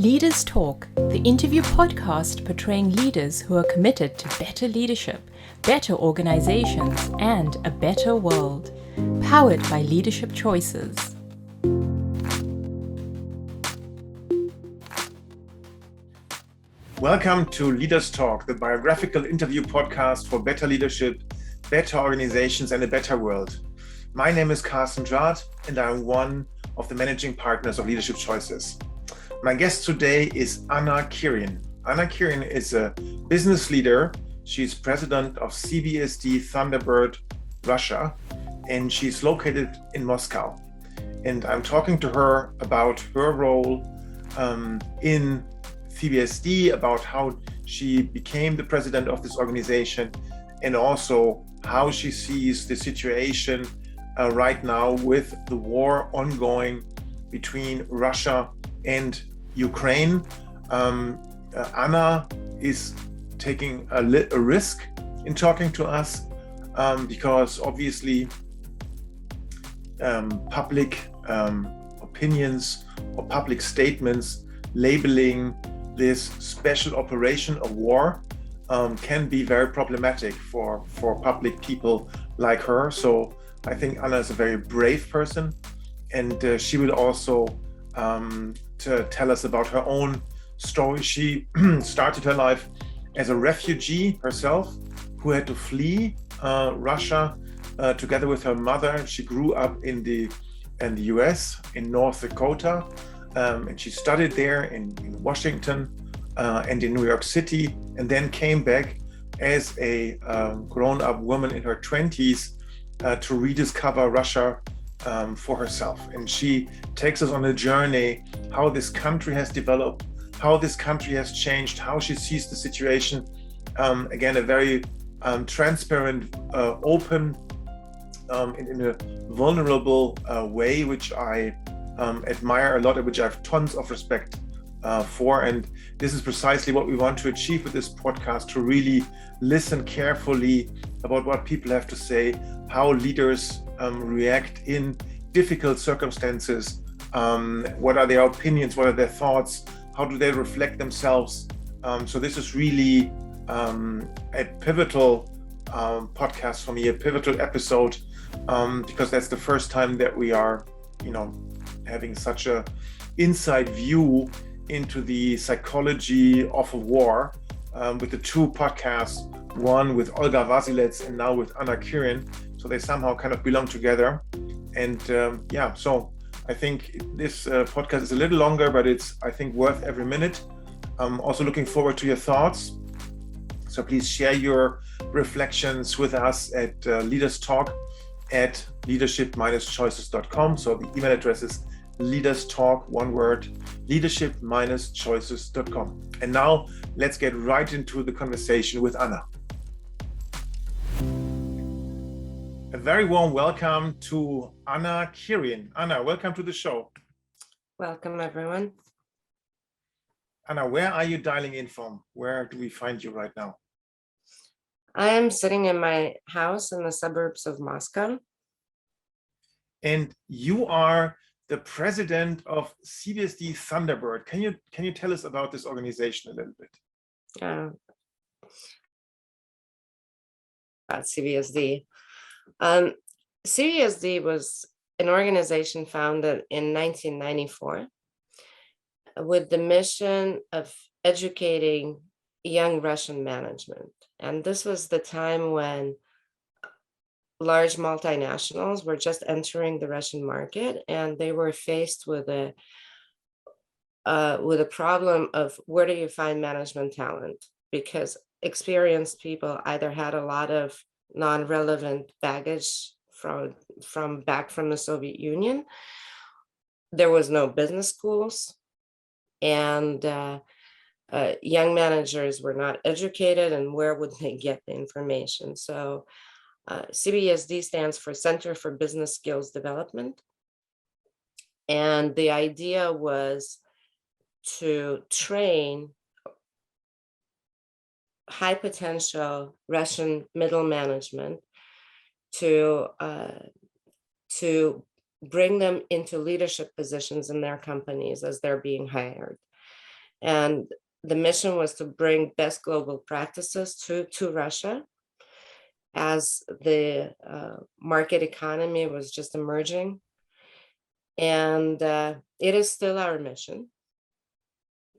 Leaders Talk, the interview podcast portraying leaders who are committed to better leadership, better organizations, and a better world. Powered by Leadership Choices. Welcome to Leaders Talk, the biographical interview podcast for better leadership, better organizations, and a better world. My name is Karsten, and I'm one of the managing partners of Leadership Choices. My guest today is Anna Kirin. Anna Kirin is a business leader. She's president of CBSD Thunderbird Russia, and she's located in Moscow. And I'm talking to her about her role in CBSD, about how she became the president of this organization, and also how she sees the situation right now with the war ongoing between Russia and Ukraine. Anna is taking a risk in talking to us because obviously public opinions or public statements labeling this special operation of war can be very problematic for public people like her. So I think Anna is a very brave person, and she will also to tell us about her own story. She started her life as a refugee herself, who had to flee Russia together with her mother. She grew up in the US, in North Dakota, and she studied there in Washington and in New York City, and then came back as a grown-up woman in her 20s to rediscover Russia for herself. And she takes us on a journey, how this country has developed, how this country has changed, how she sees the situation. Again, a very transparent, open, in a vulnerable way, which I admire a lot, and which I have tons of respect for. And this is precisely what we want to achieve with this podcast, to really listen carefully about what people have to say, how leaders react in difficult circumstances, what are their opinions, what are their thoughts, how do they reflect themselves. So this is really a pivotal podcast for me, a pivotal episode, because that's the first time that we are, having such a inside view into the psychology of a war with the two podcasts, one with Olga Vasilets and now with Anna Kirin. So they somehow kind of belong together. And so I think this podcast is a little longer, but it's, I think, worth every minute. I'm also looking forward to your thoughts. So please share your reflections with us at leaderstalk@leadership-choices.com. So the email address is leaderstalk, one word, leadership-choices.com. And now let's get right into the conversation with Anna. A very warm welcome to Anna Kirin. Anna, welcome to the show. Welcome, everyone. Anna, where are you dialing in from? Where do we find you right now? I am sitting in my house in the suburbs of Moscow. And you are the president of CBSD Thunderbird. Can you tell us about this organization a little bit? About CBSD. CBSD was an organization founded in 1994 with the mission of educating young Russian management. And this was the time when large multinationals were just entering the Russian market, and they were faced with a problem of where do you find management talent, because experienced people either had a lot of non-relevant baggage from the Soviet Union. There was no business schools, and young managers were not educated, and where would they get the information? So CBSD stands for Center for Business Skills Development. And the idea was to train high potential Russian middle management to bring them into leadership positions in their companies as they're being hired. And the mission was to bring best global practices to Russia as the market economy was just emerging. And it is still our mission.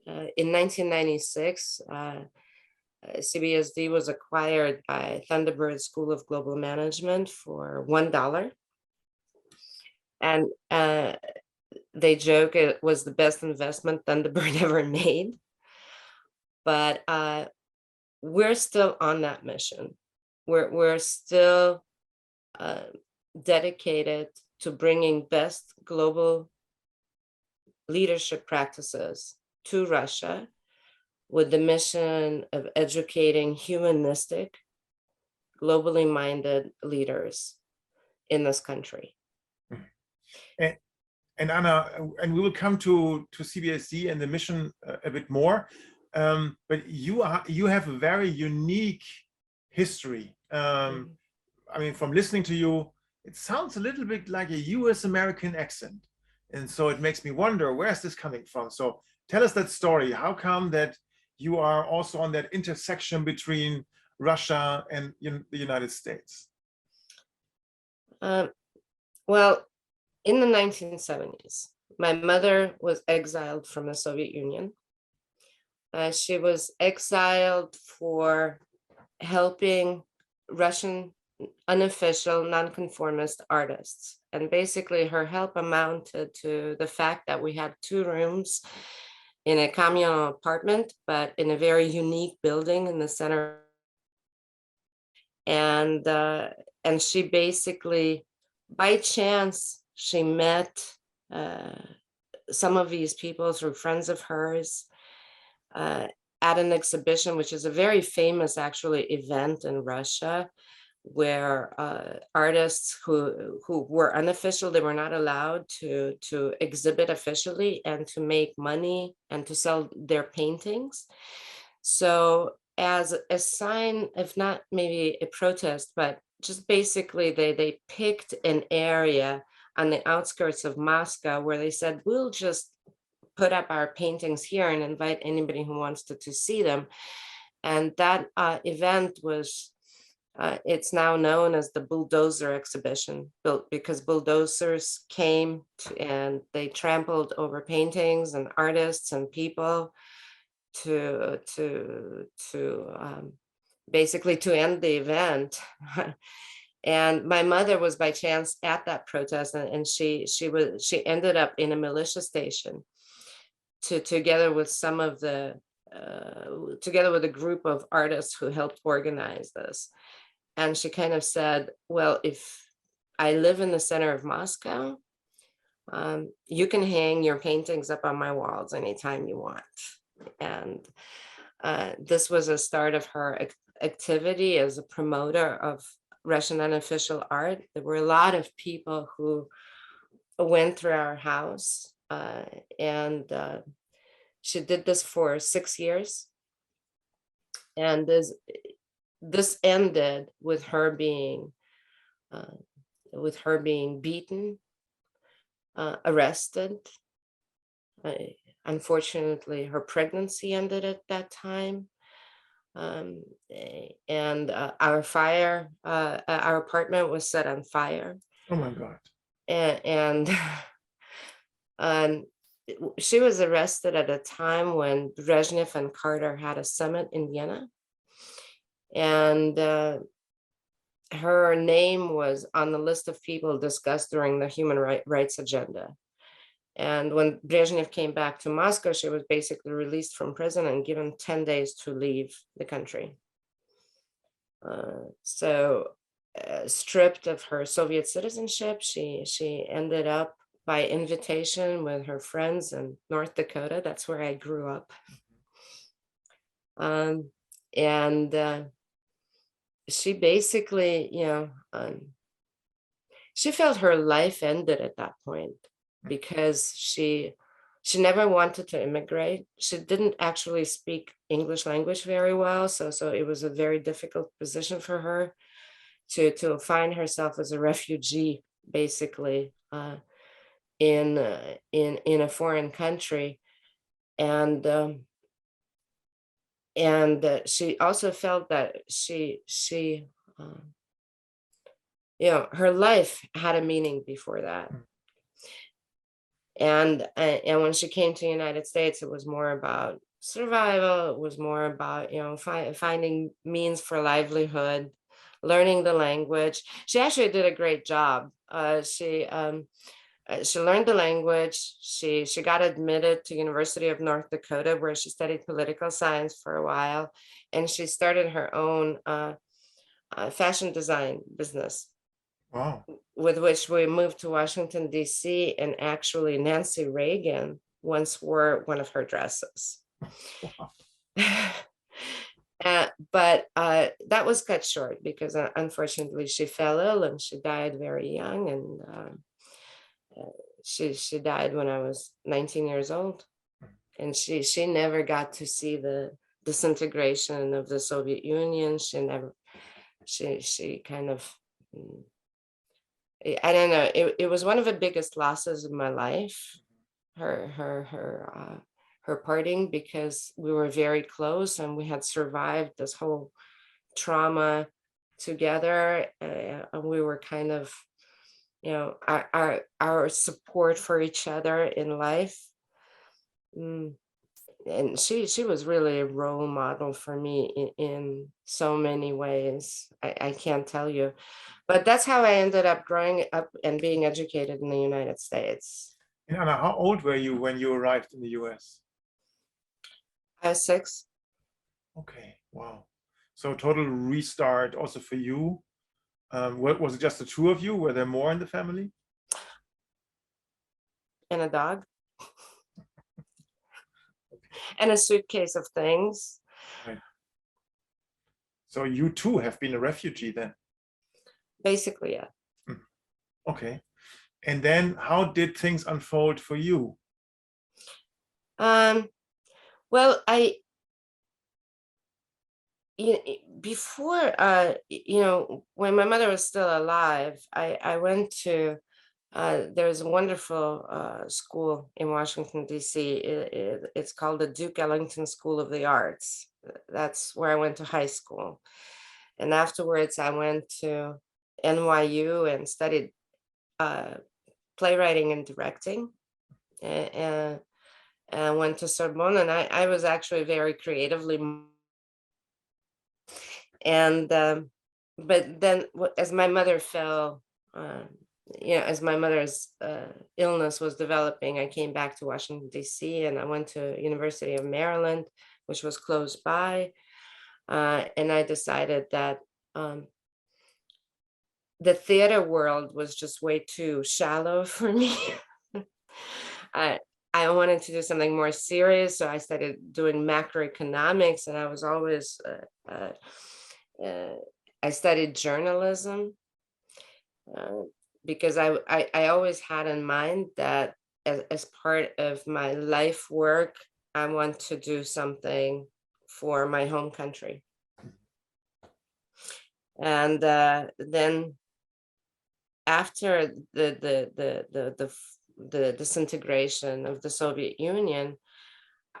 In 1996, CBSD was acquired by Thunderbird School of Global Management for $1. And they joke it was the best investment Thunderbird ever made. But we're still on that mission. We're still dedicated to bringing best global leadership practices to Russia with the mission of educating humanistic, globally minded leaders in this country. And Anna, and we will come to CBSD and the mission a bit more, but you have a very unique history. I mean, from listening to you, it sounds a little bit like a US American accent. And so it makes me wonder, where's this coming from? So tell us that story. How come that you are also on that intersection between Russia and the United States? Well, in the 1970s, my mother was exiled from the Soviet Union. She was exiled for helping Russian unofficial nonconformist artists. And basically her help amounted to the fact that we had 2 rooms in a communal apartment, but in a very unique building in the center. And she basically, by chance, she met some of these people through friends of hers at an exhibition, which is a very famous, actually, event in Russia, where artists who were unofficial, they were not allowed to exhibit officially and to make money and to sell their paintings. So as a sign, if not maybe a protest, but just basically they picked an area on the outskirts of Moscow where they said, we'll just put up our paintings here and invite anybody who wants to see them. And that event was, it's now known as the bulldozer exhibition, built because bulldozers came and they trampled over paintings and artists and people to basically to end the event. And my mother was by chance at that protest, and she ended up in a militia station together with some of the together with a group of artists who helped organize this. And she kind of said, well, if I live in the center of Moscow, you can hang your paintings up on my walls anytime you want. And this was a start of her activity as a promoter of Russian unofficial art. There were a lot of people who went through our house, and she did this for 6 years. And this ended with her being beaten, arrested. Unfortunately, her pregnancy ended at that time. And our apartment was set on fire. Oh my God. And she was arrested at a time when Brezhnev and Carter had a summit in Vienna. And her name was on the list of people discussed during the human rights agenda. And when Brezhnev came back to Moscow, she was basically released from prison and given 10 days to leave the country. So stripped of her Soviet citizenship, she ended up by invitation with her friends in North Dakota. That's where I grew up. And she basically, she felt her life ended at that point, because she never wanted to immigrate. She didn't actually speak English language very well, so it was a very difficult position for her to find herself as a refugee, basically, in a foreign country. And she also felt that her life had a meaning before that. And when she came to the United States, it was more about survival. It was more about finding means for livelihood, learning the language. She actually did a great job. She learned the language. She got admitted to University of North Dakota, where she studied political science for a while, and she started her own fashion design business. Wow. With which we moved to Washington, D.C., and actually Nancy Reagan once wore one of her dresses. But that was cut short because unfortunately she fell ill and she died very young, and she died when I was 19 years old, and she never got to see the disintegration of the Soviet Union. She kind of, I don't know, it was one of the biggest losses of my life, her parting, because we were very close and we had survived this whole trauma together, and we were kind of, our support for each other in life. And she was really a role model for me in so many ways. I can't tell you, but that's how I ended up growing up and being educated in the United States. And Anna, how old were you when you arrived in the US? I was 6. Okay, wow. So total restart also for you. Was it just the two of you? Were there more in the family? And a dog. And a suitcase of things. Right. So you too have been a refugee then? Basically, yeah. Okay. And then how did things unfold for you? Well, before, when my mother was still alive, I went to, there's a wonderful school in Washington, D.C. It's called the Duke Ellington School of the Arts. That's where I went to high school. And afterwards, I went to NYU and studied playwriting and directing. And went to Sorbonne, and I was actually very creatively. And but then as my mother fell, as my mother's illness was developing, I came back to Washington, D.C., and I went to University of Maryland, which was close by. And I decided that the theater world was just way too shallow for me. I wanted to do something more serious, so I started doing macroeconomics, and I was always, I studied journalism because I always had in mind that as part of my life work, I want to do something for my home country. And then after the disintegration of the Soviet Union,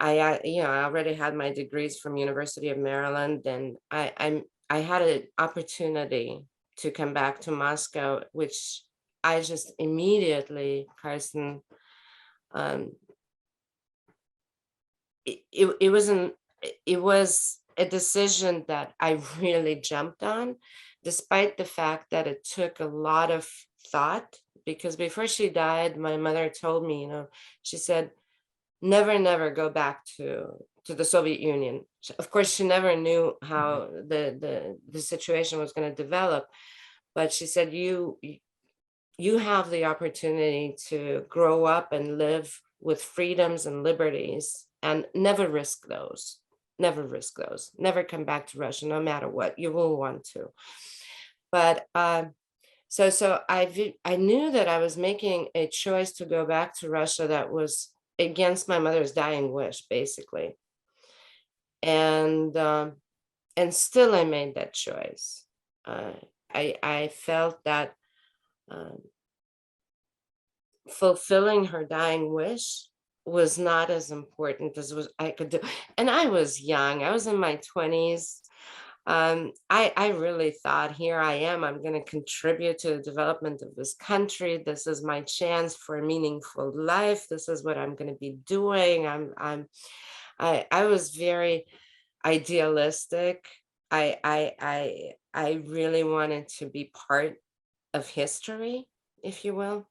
I already had my degrees from University of Maryland, and I had an opportunity to come back to Moscow, which I just immediately, Karsten, it was a decision that I really jumped on, despite the fact that it took a lot of thought. Because before she died, my mother told me, she said, never go back to the Soviet Union. Of course, she never knew how the situation was going to develop, but she said, you have the opportunity to grow up and live with freedoms and liberties, and never risk those. Never come back to Russia, no matter what. You will want to. But so I knew that I was making a choice to go back to Russia that was against my mother's dying wish, basically. And still I made that choice. I felt that fulfilling her dying wish was not as important as was I could do. And I was young. I was in my 20s. I really thought, here I am, I'm going to contribute to the development of this country. This is my chance for a meaningful life. This is what I'm going to be doing. I was very idealistic. I really wanted to be part of history, if you will.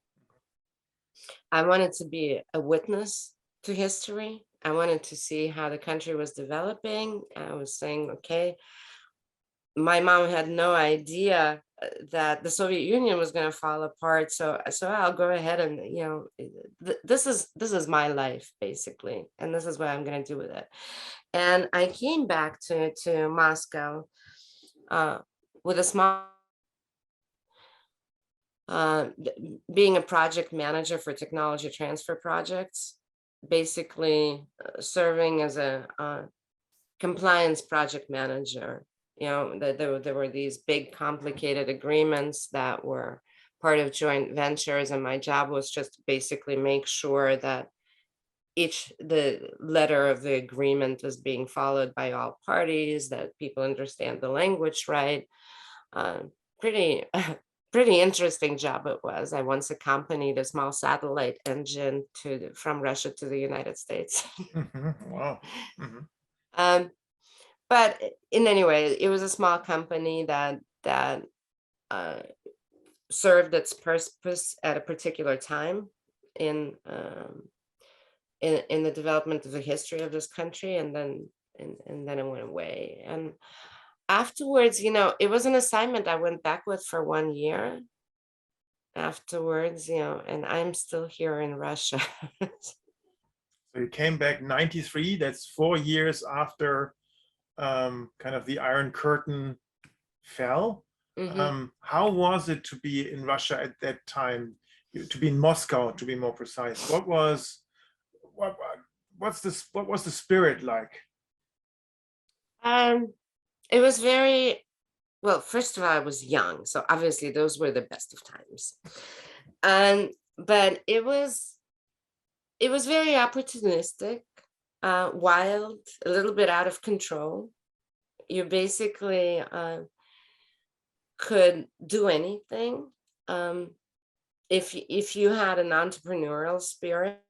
I wanted to be a witness to history. I wanted to see how the country was developing. I was saying, okay, my mom had no idea that the Soviet Union was going to fall apart. So I'll go ahead and, this is my life basically, and this is what I'm going to do with it. And I came back to Moscow with a small, being a project manager for technology transfer projects, basically serving as a compliance project manager. There were these big complicated agreements that were part of joint ventures, and my job was just to basically make sure that the letter of the agreement is being followed by all parties, that people understand the language right. Pretty pretty interesting job it was. I once accompanied a small satellite engine from Russia to the United States. Wow. Mm-hmm. But in any way, it was a small company that uh, served its purpose at a particular time in the development of the history of this country, and then it went away. And afterwards, it was an assignment I went back with for 1 year afterwards, and I'm still here in Russia. So you came back 93, that's 4 years after kind of the Iron Curtain fell. How was it to be in Russia at that time, to be in Moscow, to be more precise? What was the spirit like? It was very well. First of all, I was young, so obviously those were the best of times. But it was very opportunistic, wild, a little bit out of control. You basically could do anything if you had an entrepreneurial spirit.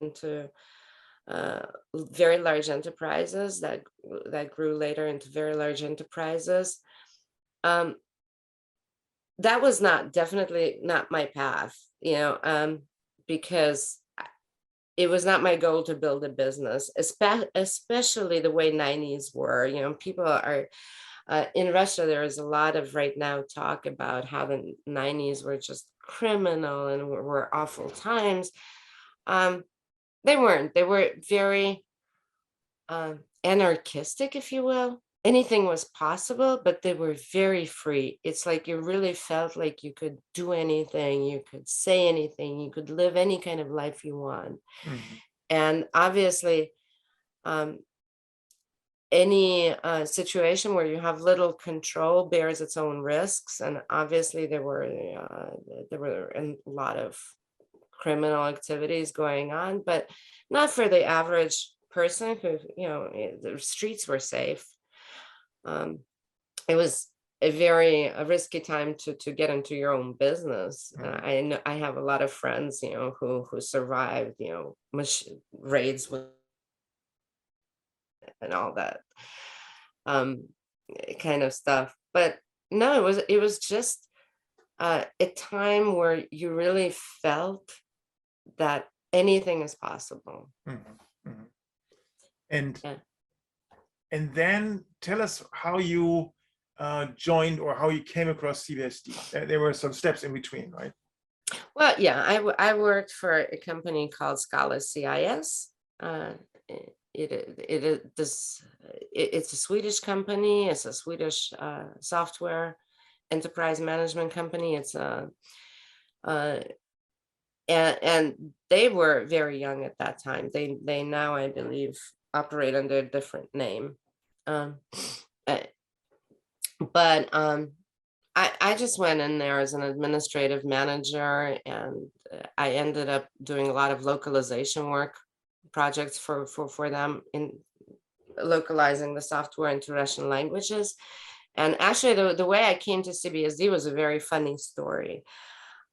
Into very large enterprises that grew later into very large enterprises. That was definitely not my path, because it was not my goal to build a business, especially the way 90s were. People are in Russia. There is a lot of right now talk about how the 90s were just criminal and were awful times. They weren't. They were very anarchistic, if you will. Anything was possible, but they were very free. It's like you really felt like you could do anything, you could say anything, you could live any kind of life you want. Mm-hmm. And obviously, any situation where you have little control bears its own risks. And obviously, there were a lot of criminal activities going on, but not for the average person who, the streets were safe. It was a risky time to get into your own business. I have a lot of friends, who survived, raids and all that kind of stuff. But no, it was just a time where you really felt that anything is possible. Mm-hmm. Mm-hmm. Yeah. And then tell us how you joined or how you came across CBSD. There were some steps in between, right? Well, yeah, I worked for a company called Scala CIS. It's a Swedish company. It's a Swedish software enterprise management company. It's and they were very young at that time. They now, I believe, operate under a different name. But I just went in there as an administrative manager, and I ended up doing a lot of localization work projects for them in localizing the software into Russian languages. And actually, the way I came to CBSD was a very funny story.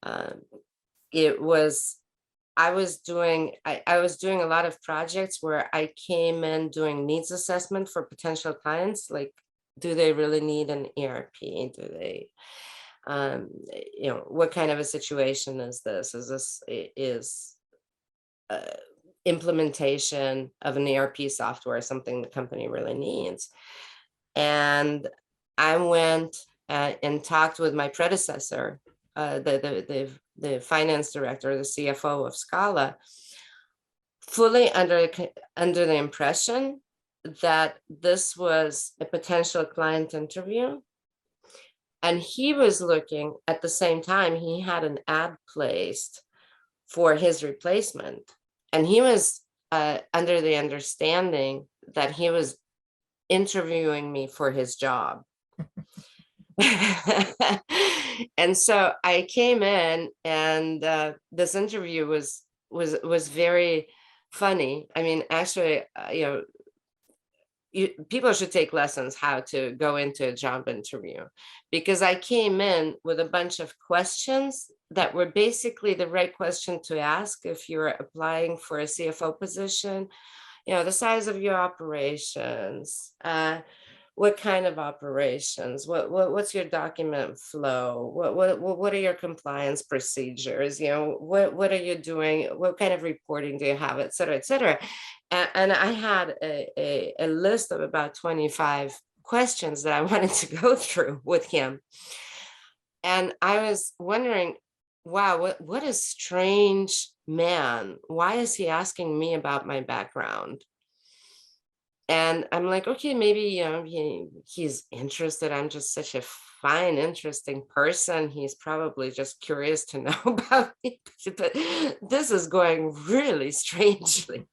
Um, it was I was doing a lot of projects where I came in doing needs assessment for potential clients, like, do they really need an ERP? Do they, um, what kind of a situation is this? Is uh, implementation of an ERP software something the company really needs? And I went and talked with my predecessor, the finance director, the CFO of Scala, fully under the impression that this was a potential client interview. And he was looking at the same time, he had an ad placed for his replacement. And he was under the understanding that he was interviewing me for his job. And so I came in, and this interview was very funny. I mean, actually, people should take lessons how to go into a job interview, because I came in with a bunch of questions that were basically the right question to ask if you're applying for a CFO position. The size of your operations, what kind of operations, what's your document flow, what are your compliance procedures, what are you doing, what kind of reporting do you have, et cetera, et cetera. And I had a list of about 25 questions that I wanted to go through with him. And I was wondering, wow, what a strange man. Why is he asking me about my background? And I'm like, okay, maybe he's interested. I'm just such a fine, interesting person. He's probably just curious to know about me. But this is going really strangely.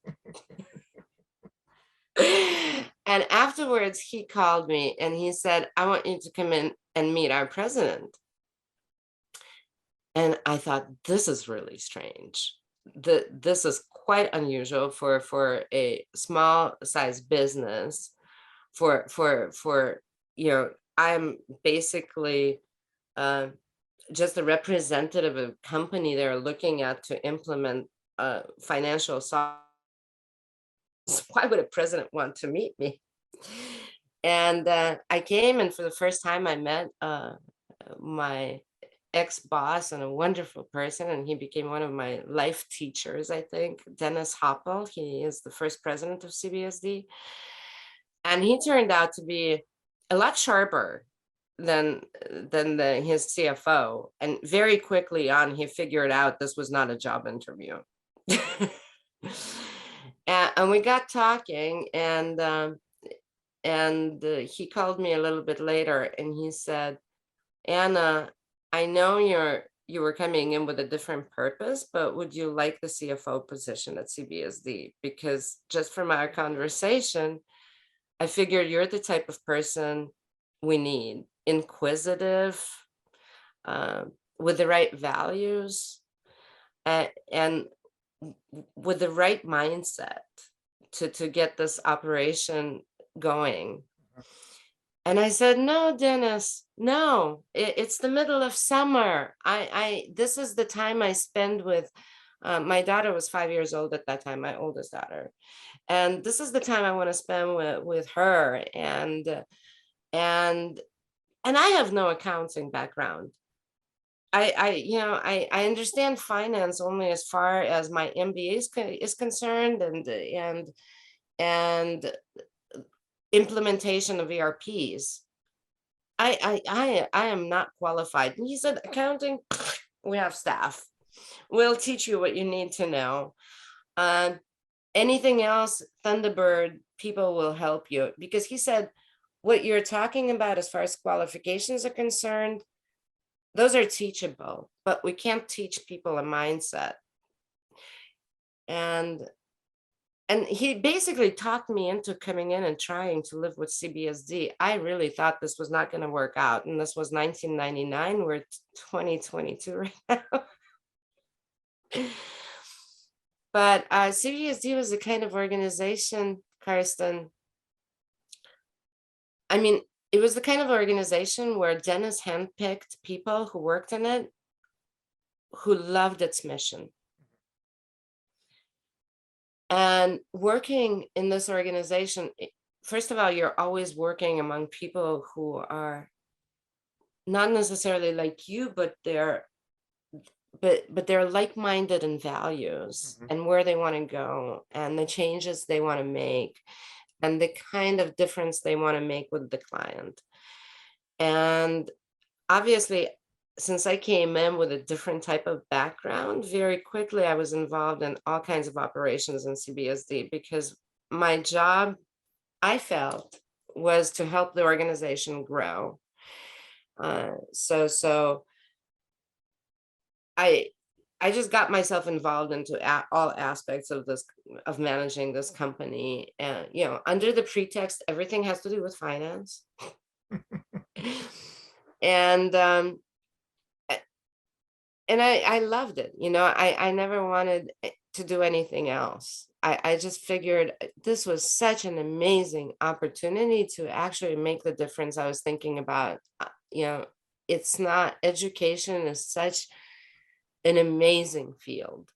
And afterwards, he called me and he said, I want you to come in and meet our president. And I thought, this is really strange. This is quite unusual for a small size business. For I'm basically just a representative of a company they're looking at to implement financial software. Why would a president want to meet me? And I came, and for the first time, I met my ex-boss, and a wonderful person, and he became one of my life teachers, I think, Dennis Hoppel. He is the first president of CBSD. And he turned out to be a lot sharper than his CFO. And very quickly on, he figured out this was not a job interview. And we got talking, and he called me a little bit later, and he said, Anna, I know you were coming in with a different purpose, but would you like the CFO position at CBSD? Because just from our conversation, I figured you're the type of person we need, inquisitive, with the right values, and with the right mindset to get this operation going. And I said, no, Dennis, no, it's the middle of summer. This is the time I spend with, my daughter was 5 years old at that time, my oldest daughter. And this is the time I want to spend with her. And I have no accounting background. I understand finance only as far as my MBA is concerned, and implementation of ERPs. I am not qualified. And he said, accounting, we have staff. We'll teach you what you need to know. Anything else, Thunderbird, people will help you. Because he said, what you're talking about as far as qualifications are concerned, those are teachable, but we can't teach people a mindset. And and he basically talked me into coming in and trying to live with CBSD. I really thought this was not going to work out. And this was 1999. We're 2022 right now. But CBSD was the kind of organization, Karsten. I mean, it was the kind of organization where Dennis handpicked people who worked in it who loved its mission. And working in this organization, first of all, you're always working among people who are not necessarily like you, but they're like-minded in values and where they want to go and the changes they want to make and the kind of difference they want to make with the client. And obviously, since I came in with a different type of background, very quickly I was involved in all kinds of operations in CBSD because my job, I felt, was to help the organization grow. So I just got myself involved into all aspects of this, of managing this company, and under the pretext everything has to do with finance. And I loved it. I never wanted to do anything else. I just figured this was such an amazing opportunity to actually make the difference I was thinking about. It's not, education is such an amazing field.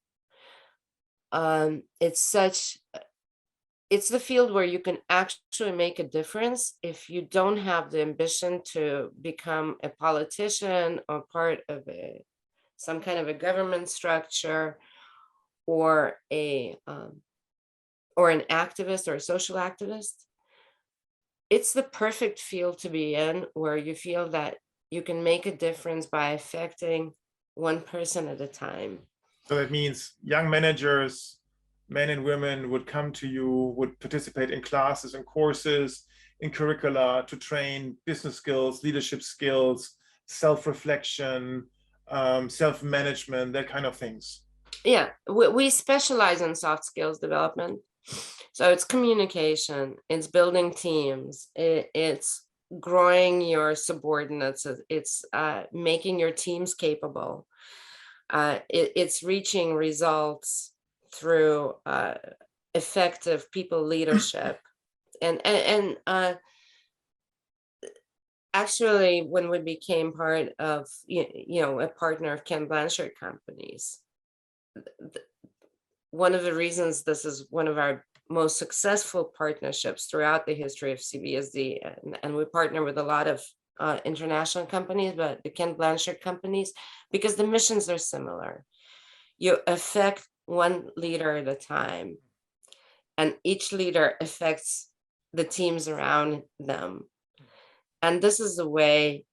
It's the field where you can actually make a difference if you don't have the ambition to become a politician or part of some kind of a government structure or or an activist or a social activist. It's the perfect field to be in, where you feel that you can make a difference by affecting one person at a time. So that means young managers, men and women, would come to you, would participate in classes and courses, in curricula to train business skills, leadership skills, self-reflection, self-management, that kind of things. Yeah, we specialize in soft skills development. So it's communication, it's building teams, it's growing your subordinates, it's making your teams capable. It's reaching results through effective people leadership. and actually, when we became part of, a partner of Ken Blanchard companies, one of the reasons this is one of our most successful partnerships throughout the history of CBSD, and we partner with a lot of international companies, but the Ken Blanchard companies, because the missions are similar. You affect one leader at a time, and each leader affects the teams around them. And this is the way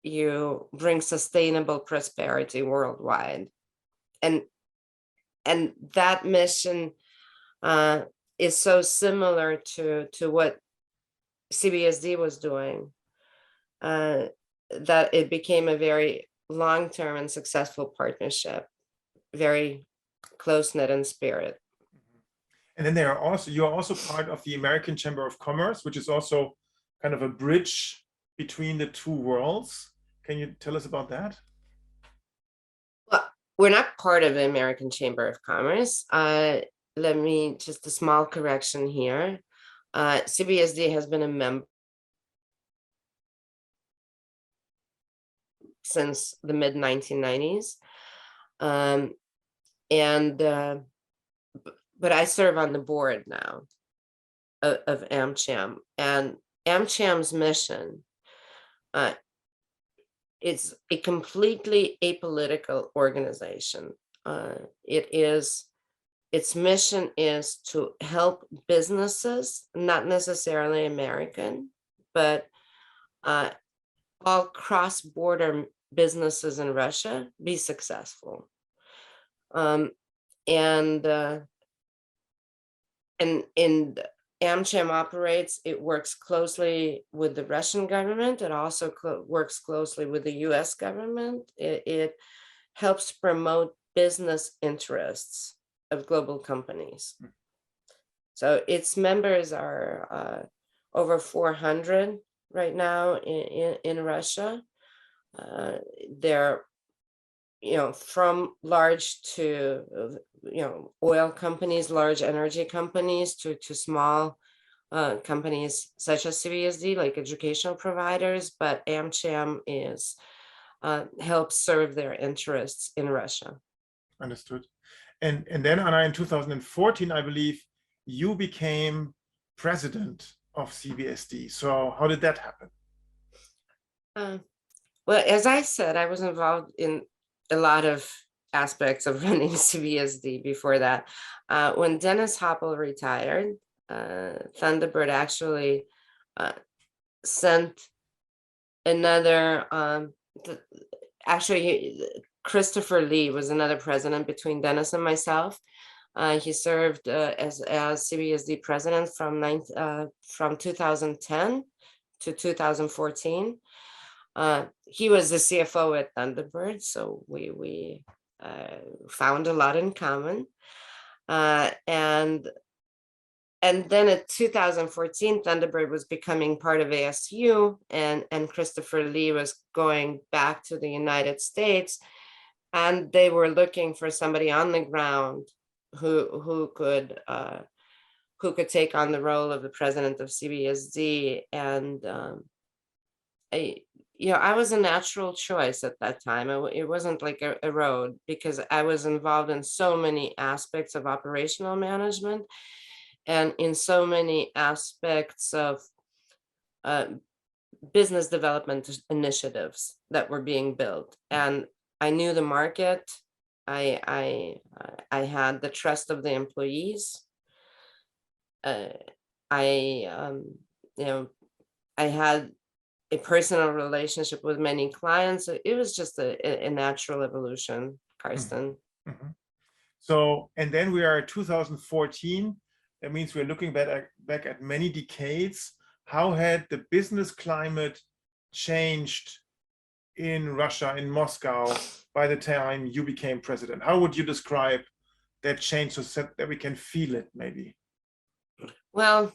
you bring sustainable prosperity worldwide. And that mission is so similar to what CBSD was doing, that it became a very long-term and successful partnership, very close-knit in spirit. And then you're also part of the American Chamber of Commerce, which is also kind of a bridge between the two worlds. Can you tell us about that? Well, we're not part of the American Chamber of Commerce. Let me just a small correction here. CBSD has been a member since the mid 1990s. But I serve on the board now of AmCham, and AmCham's mission, it's a completely apolitical organization. Its mission is to help businesses, not necessarily American, but all cross-border businesses in Russia be successful. And AmCham operates, it works closely with the Russian government. It also works closely with the US government. It helps promote business interests of global companies. So its members are over 400 right now in Russia. They're, from large to, oil companies, large energy companies, to small companies such as CBSD, like educational providers, but AmCham is helps serve their interests in Russia. Understood. And then, Anna, in 2014, I believe you became president of CBSD. So how did that happen? Well, as I said, I was involved in a lot of aspects of running CBSD before that. When Dennis Hoppel retired, Thunderbird actually sent another, Christopher Lee was another president between Dennis and myself. He served as CBSD president from 2010 to 2014. He was the CFO at Thunderbird, so we found a lot in common. And then in 2014, Thunderbird was becoming part of ASU, and Christopher Lee was going back to the United States, and they were looking for somebody on the ground who could take on the role of the president of CBSD. And I was a natural choice at that time. It wasn't like a road, because I was involved in so many aspects of operational management and in so many aspects of business development initiatives that were being built. And I knew the market. I had the trust of the employees. I had a personal relationship with many clients. It was just a natural evolution, Karsten. Mm-hmm. So, and then we are 2014. That means we're looking back at many decades. How had the business climate changed in Russia, in Moscow, by the time you became president? How would you describe that change so that we can feel it, maybe? Well,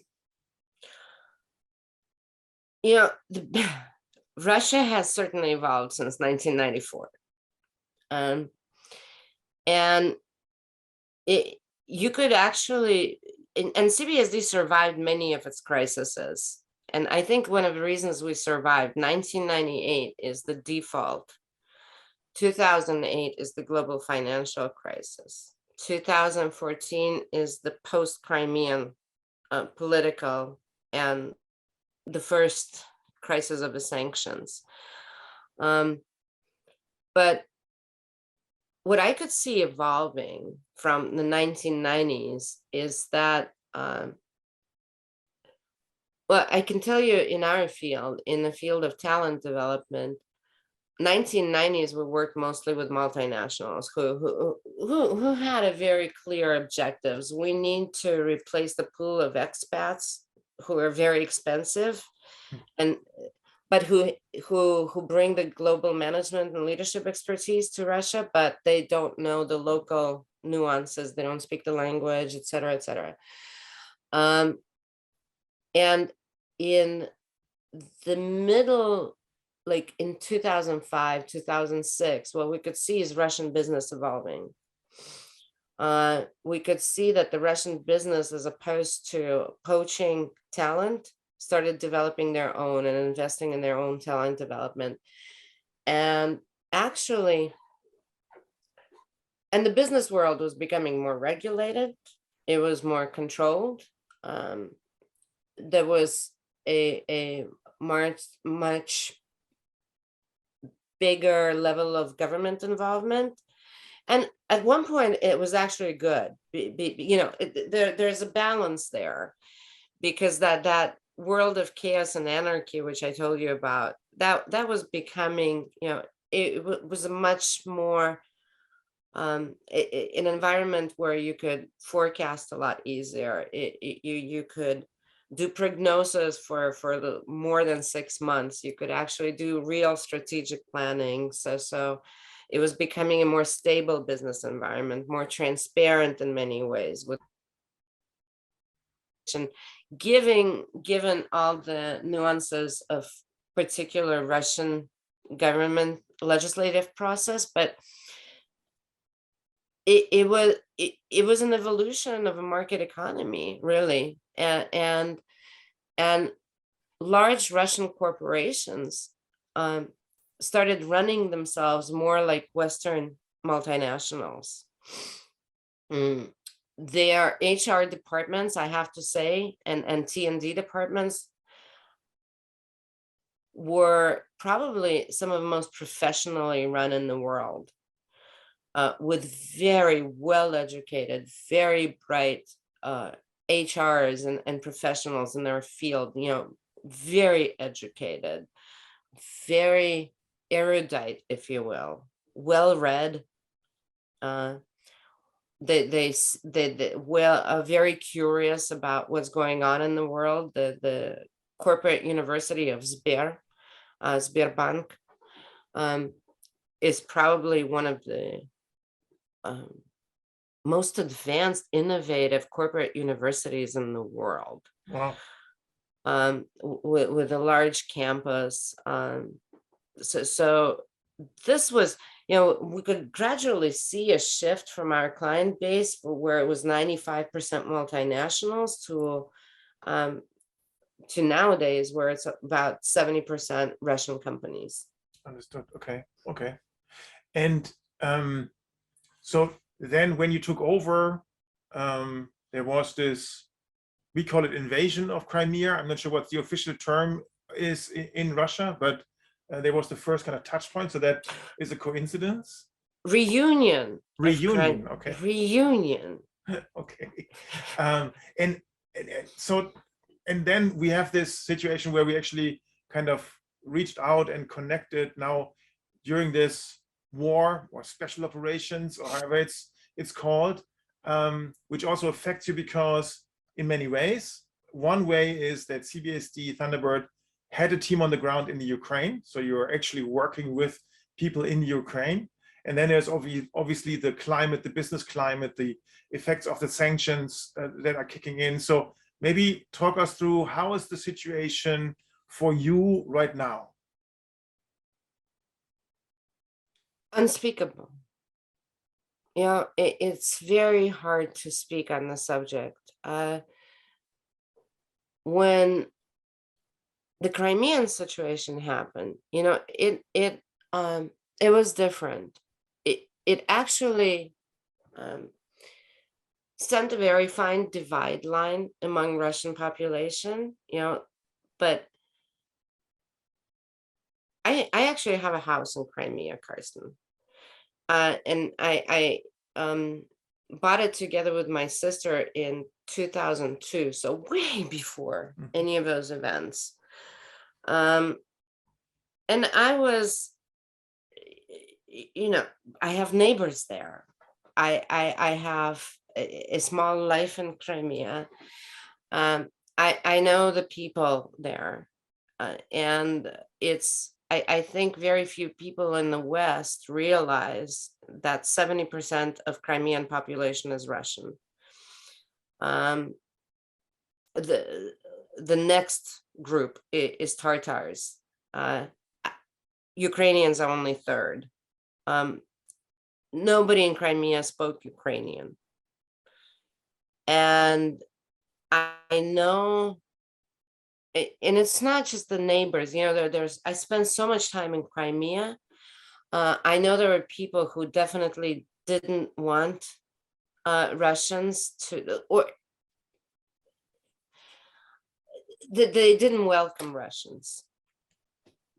Russia has certainly evolved since 1994. And you could actually, and CBSD survived many of its crises. And I think one of the reasons we survived, 1998 is the default. 2008 is the global financial crisis. 2014 is the post-Crimean political and the first crisis of the sanctions. But what I could see evolving from the 1990s is that, well, I can tell you in our field, in the field of talent development, 1990s we worked mostly with multinationals who had a very clear objectives. We need to replace the pool of expats who are very expensive, but who bring the global management and leadership expertise to Russia, but they don't know the local nuances. They don't speak the language, et cetera, et cetera. And in the middle, like in 2005, 2006, what we could see is Russian business evolving. We could see that the Russian business, as opposed to poaching talent, started developing their own and investing in their own talent development. And actually, and the business world was becoming more regulated. It was more controlled. There was a much bigger level of government involvement. And at one point, it was actually good. There's a balance there, because that world of chaos and anarchy, which I told you about, that was becoming, it was a much more an environment where you could forecast a lot easier. You could do prognosis for more than 6 months. You could actually do real strategic planning. So it was becoming a more stable business environment, more transparent in many ways. given all the nuances of particular Russian government legislative process, but it was an evolution of a market economy, really, and large Russian corporations started running themselves more like Western multinationals. Their HR departments, I have to say, and T&D departments were probably some of the most professionally run in the world, with very well-educated, very bright HRs and professionals in their field, very educated, very erudite, if you will, well-read. They are very curious about what's going on in the world. The corporate university of Sberbank, is probably one of the most advanced, innovative corporate universities in the world. Wow. With a large campus. So this was, we could gradually see a shift from our client base where it was 95% multinationals to nowadays where it's about 70% Russian companies. Understood. Okay. And so then when you took over, there was this, we call it invasion of Crimea. I'm not sure what the official term is in Russia, but there was the first kind of touch point. So that is a coincidence. Reunion. Okay. Reunion. Okay. And then we have this situation where we actually kind of reached out and connected now during this war or special operations, or however it's called, which also affects you because in many ways. One way is that CBSD Thunderbird had a team on the ground in the Ukraine. So you're actually working with people in Ukraine. And then there's obviously the climate, the business climate, the effects of the sanctions that are kicking in. So maybe talk us through, how is the situation for you right now? Unspeakable. It's very hard to speak on the subject. When the Crimean situation happened, it was different. It actually sent a very fine divide line among Russian population, but I actually have a house in Crimea, Karsten, and I bought it together with my sister in 2002, so way before any of those events. And I was, I have neighbors there. I have a small life in Crimea. I know the people there, and I think very few people in the West realize that 70% of Crimean population is Russian. The next group is Tatars. Ukrainians are only third. Nobody in Crimea spoke Ukrainian. And I know, and it's not just the neighbors, I spent so much time in Crimea. I know there were people who definitely didn't want Russians to, or they didn't welcome Russians.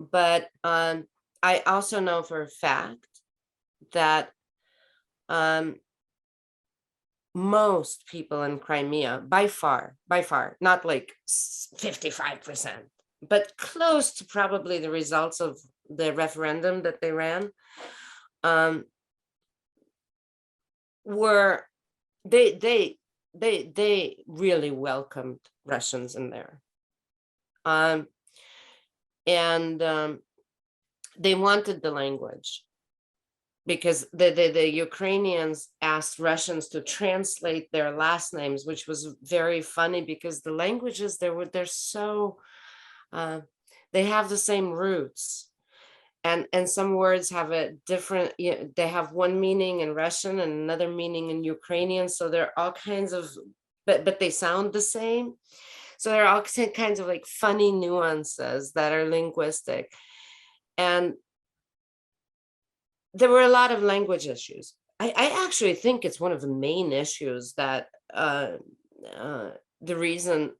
But I also know for a fact that most people in Crimea, by far, not like 55%, but close to probably the results of the referendum that they ran, were they really welcomed Russians in there, and they wanted the language. because the Ukrainians asked Russians to translate their last names, which was very funny because the languages they're so they have the same roots, and some words have a different, they have one meaning in Russian and another meaning in Ukrainian, so there are all kinds of, but they sound the same. So there are all kinds of like funny nuances that are linguistic. And there were a lot of language issues. I actually think it's one of the main issues that the reason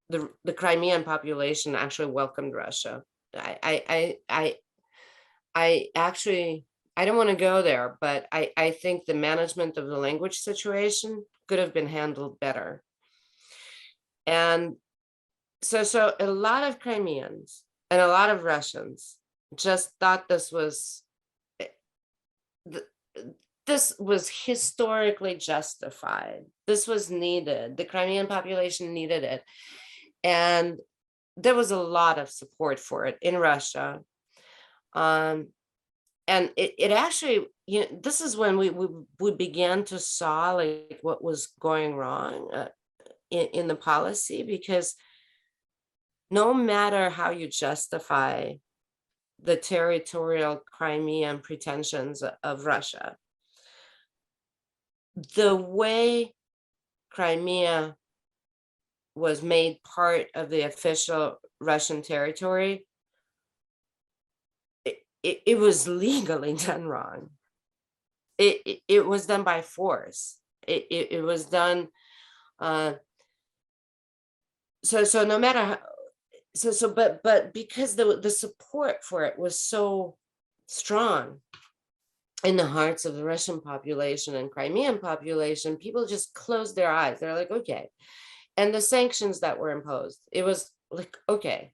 the Crimean population actually welcomed Russia. I actually, I don't want to go there, but I think the management of the language situation could have been handled better. And so a lot of Crimeans and a lot of Russians just thought this was historically justified. This was needed. The Crimean population needed it. And there was a lot of support for it in Russia. And it actually, this is when we began to saw like what was going wrong in the policy, because no matter how you justify the territorial Crimean pretensions of Russia, the way Crimea was made part of the official Russian territory, it was legally done wrong. It was done by force. It was done. So no matter how, but because the support for it was so strong in the hearts of the Russian population and Crimean population, people just closed their eyes. They're like, okay. And the sanctions that were imposed, it was like, okay,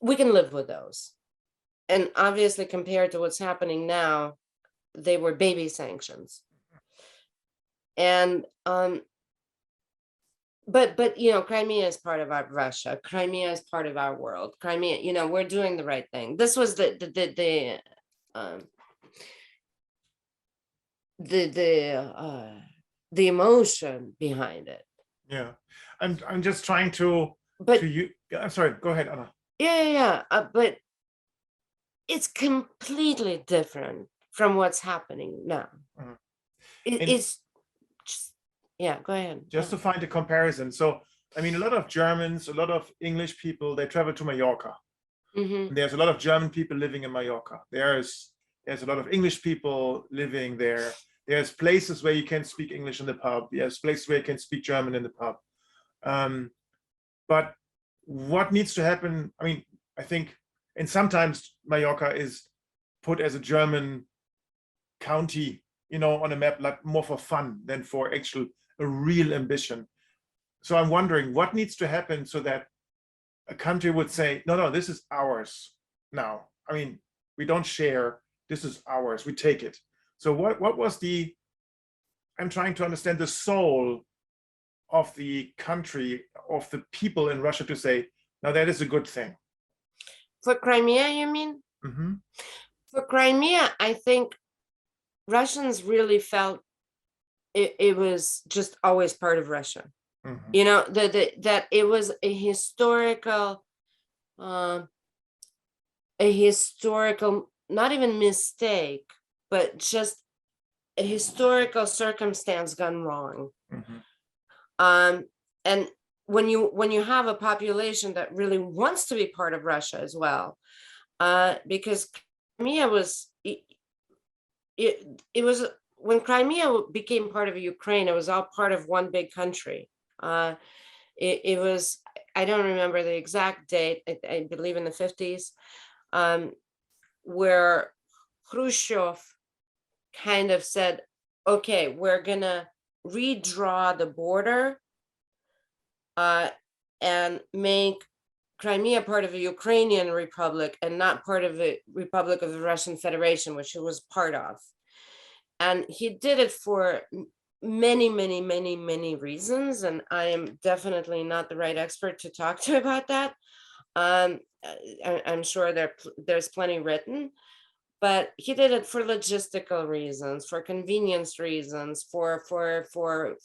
we can live with those. And obviously, compared to what's happening now, they were baby sanctions. And but Crimea is part of our Russia. Crimea is part of our world. Crimea, we're doing the right thing. This was the emotion behind it. Yeah, I'm just trying to. But I'm sorry. Go ahead, Anna. Yeah. But it's completely different from what's happening now. It's just, yeah. Go ahead. Just to find a comparison. So, I mean, a lot of Germans, a lot of English people, they travel to Mallorca. Mm-hmm. There's a lot of German people living in Mallorca. There's a lot of English people living there. There's places where you can speak English in the pub. There's places where you can speak German in the pub. But what needs to happen? I mean, I think, and sometimes Mallorca is put as a German county, on a map, like more for fun than for a real ambition. So I'm wondering what needs to happen so that a country would say, no, this is ours now. I mean, we don't share. This is ours. We take it. So what was I'm trying to understand the soul of the country, of the people in Russia to say, now that is a good thing. For Crimea, you mean? Mm-hmm. For Crimea, I think Russians really felt it was just always part of Russia. Mm-hmm. That it was a historical, not even mistake, but just a historical circumstance gone wrong. Mm-hmm. And when you have a population that really wants to be part of Russia as well, because Crimea was it was, when Crimea became part of Ukraine, it was all part of one big country. It was, I don't remember the exact date, I believe in the 50s, where Khrushchev kind of said, okay, we're gonna redraw the border and make Crimea part of a Ukrainian republic and not part of the Republic of the Russian Federation, which it was part of. And he did it for many, many, many, many reasons. And I am definitely not the right expert to talk to about that. I'm sure there's plenty written, but he did it for logistical reasons, for convenience reasons, for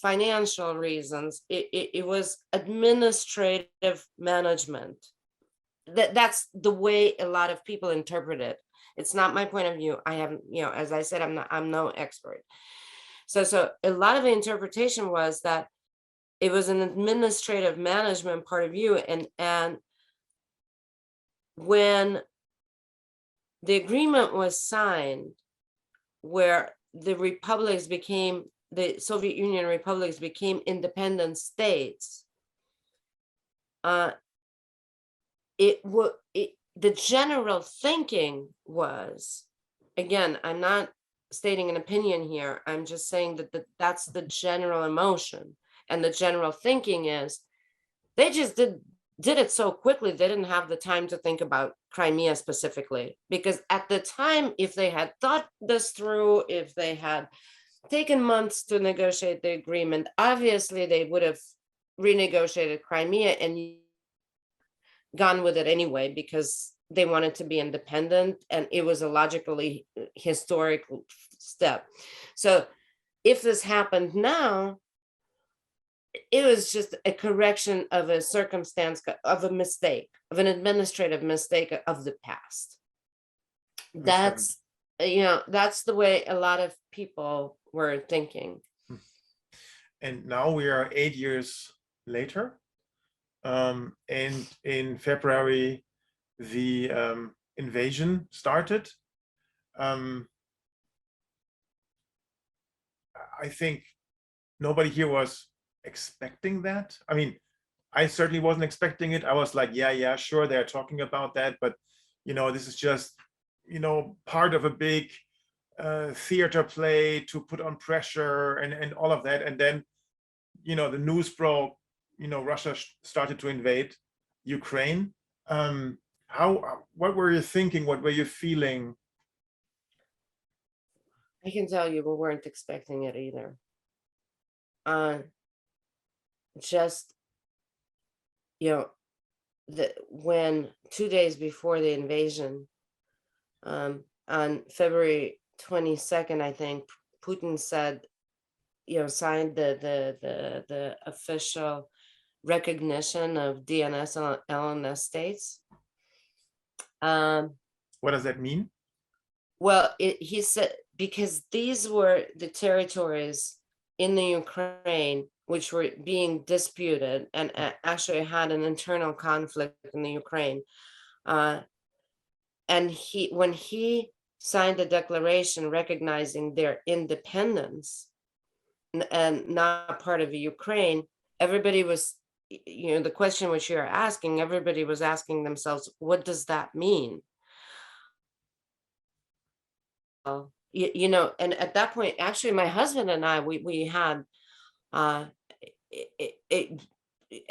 financial reasons. It was administrative management. That's the way a lot of people interpret it. It's not my point of view. I haven't, as I said, I'm no expert. So a lot of the interpretation was that it was an administrative management part of view, and when the agreement was signed, where the Soviet Union republics became independent states, the general thinking was, again, I'm not stating an opinion here, I'm just saying that that's the general emotion, and the general thinking is they just did it so quickly, they didn't have the time to think about Crimea specifically, because at the time, if they had thought this through, if they had taken months to negotiate the agreement, obviously they would have renegotiated Crimea and gone with it anyway, because they wanted to be independent, and it was a logically historic step. So if this happened now, it was just a correction of a circumstance, of a mistake, of an administrative mistake of the past. That's the way a lot of people were thinking. And now we are 8 years later, and in February the invasion started. I think nobody here was expecting that. I mean, I certainly wasn't expecting it. I was like, yeah, sure, they're talking about that, but this is just part of a big theater play to put on pressure and all of that. And then the news broke, Russia started to invade Ukraine. What were you thinking? What were you feeling? I can tell you we weren't expecting it either. Just when 2 days before the invasion, on February 22nd, I think, Putin said, signed the official recognition of DNS and LNS states. What does that mean? Well, he said, because these were the territories in the Ukraine which were being disputed and actually had an internal conflict in the Ukraine. And when he signed the declaration recognizing their independence and not part of the Ukraine, everybody was, the question which you're asking, everybody was asking themselves, what does that mean? And at that point, actually, my husband and I, we had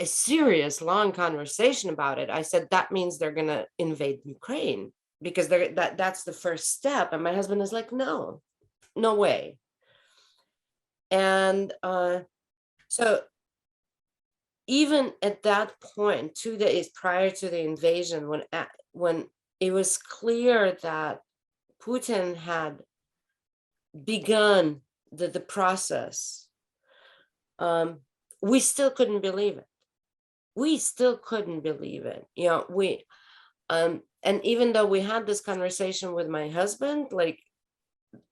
a serious long conversation about it. I said, that means they're going to invade Ukraine, because that's the first step. And my husband is like, no way. And so even at that point, 2 days prior to the invasion, when it was clear that Putin had begun the process, we still couldn't believe it. And even though we had this conversation with my husband, like,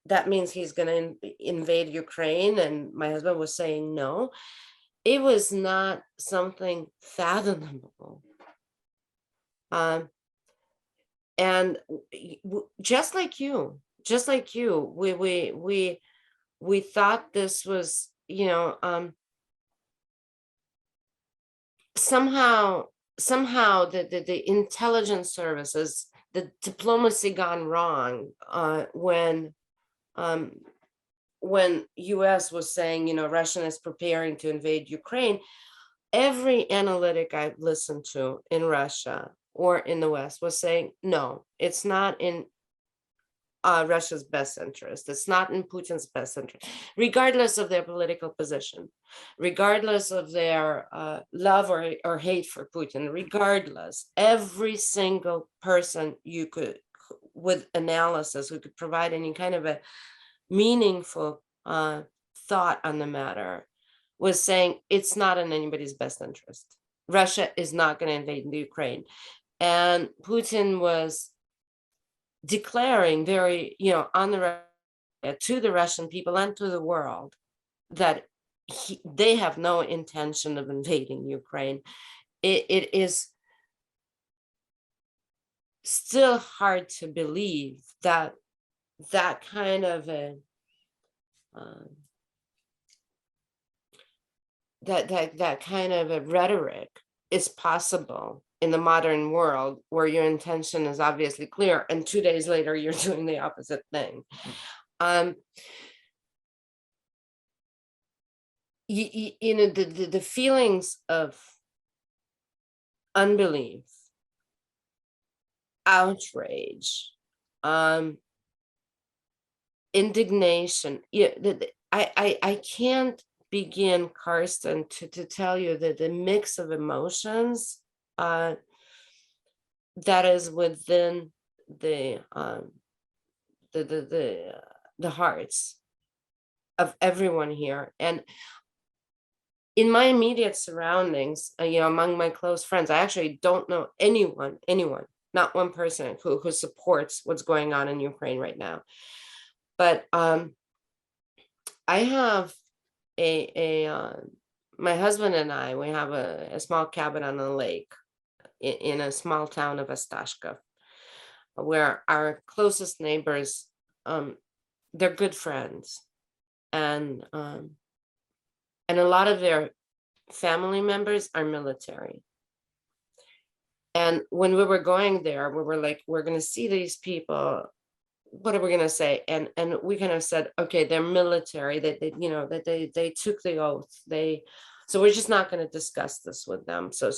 that means he's going to invade Ukraine, and my husband was saying no, it was not something fathomable. And just like you, we thought this was, somehow the intelligence services, the diplomacy gone wrong, when US was saying, Russia is preparing to invade Ukraine. Every analytic I listened to in Russia or in the West was saying, no, it's not in Russia's best interest. It's not in Putin's best interest, regardless of their political position, regardless of their love or hate for Putin, regardless. Every single person with analysis, who could provide any kind of a meaningful thought on the matter, was saying it's not in anybody's best interest. Russia is not going to invade the Ukraine. And Putin was declaring very, on the record to the Russian people and to the world that they have no intention of invading Ukraine. It is still hard to believe that that kind of a that kind of a rhetoric is possible in the modern world, where your intention is obviously clear, and 2 days later you're doing the opposite thing. The feelings of unbelief, outrage, indignation. I can't begin, Karsten, to tell you that the mix of emotions that is within the hearts of everyone here. And in my immediate surroundings, among my close friends, I actually don't know anyone, not one person who supports what's going on in Ukraine right now. But I have my husband and I, we have a small cabin on a lake in a small town of Astashkov, where our closest neighbors, they're good friends, and a lot of their family members are military. And when we were going there, we were like, we're going to see these people. What are we going to say? And we kind of said, okay, they're military. They took the oath. So we're just not going to discuss this with them. So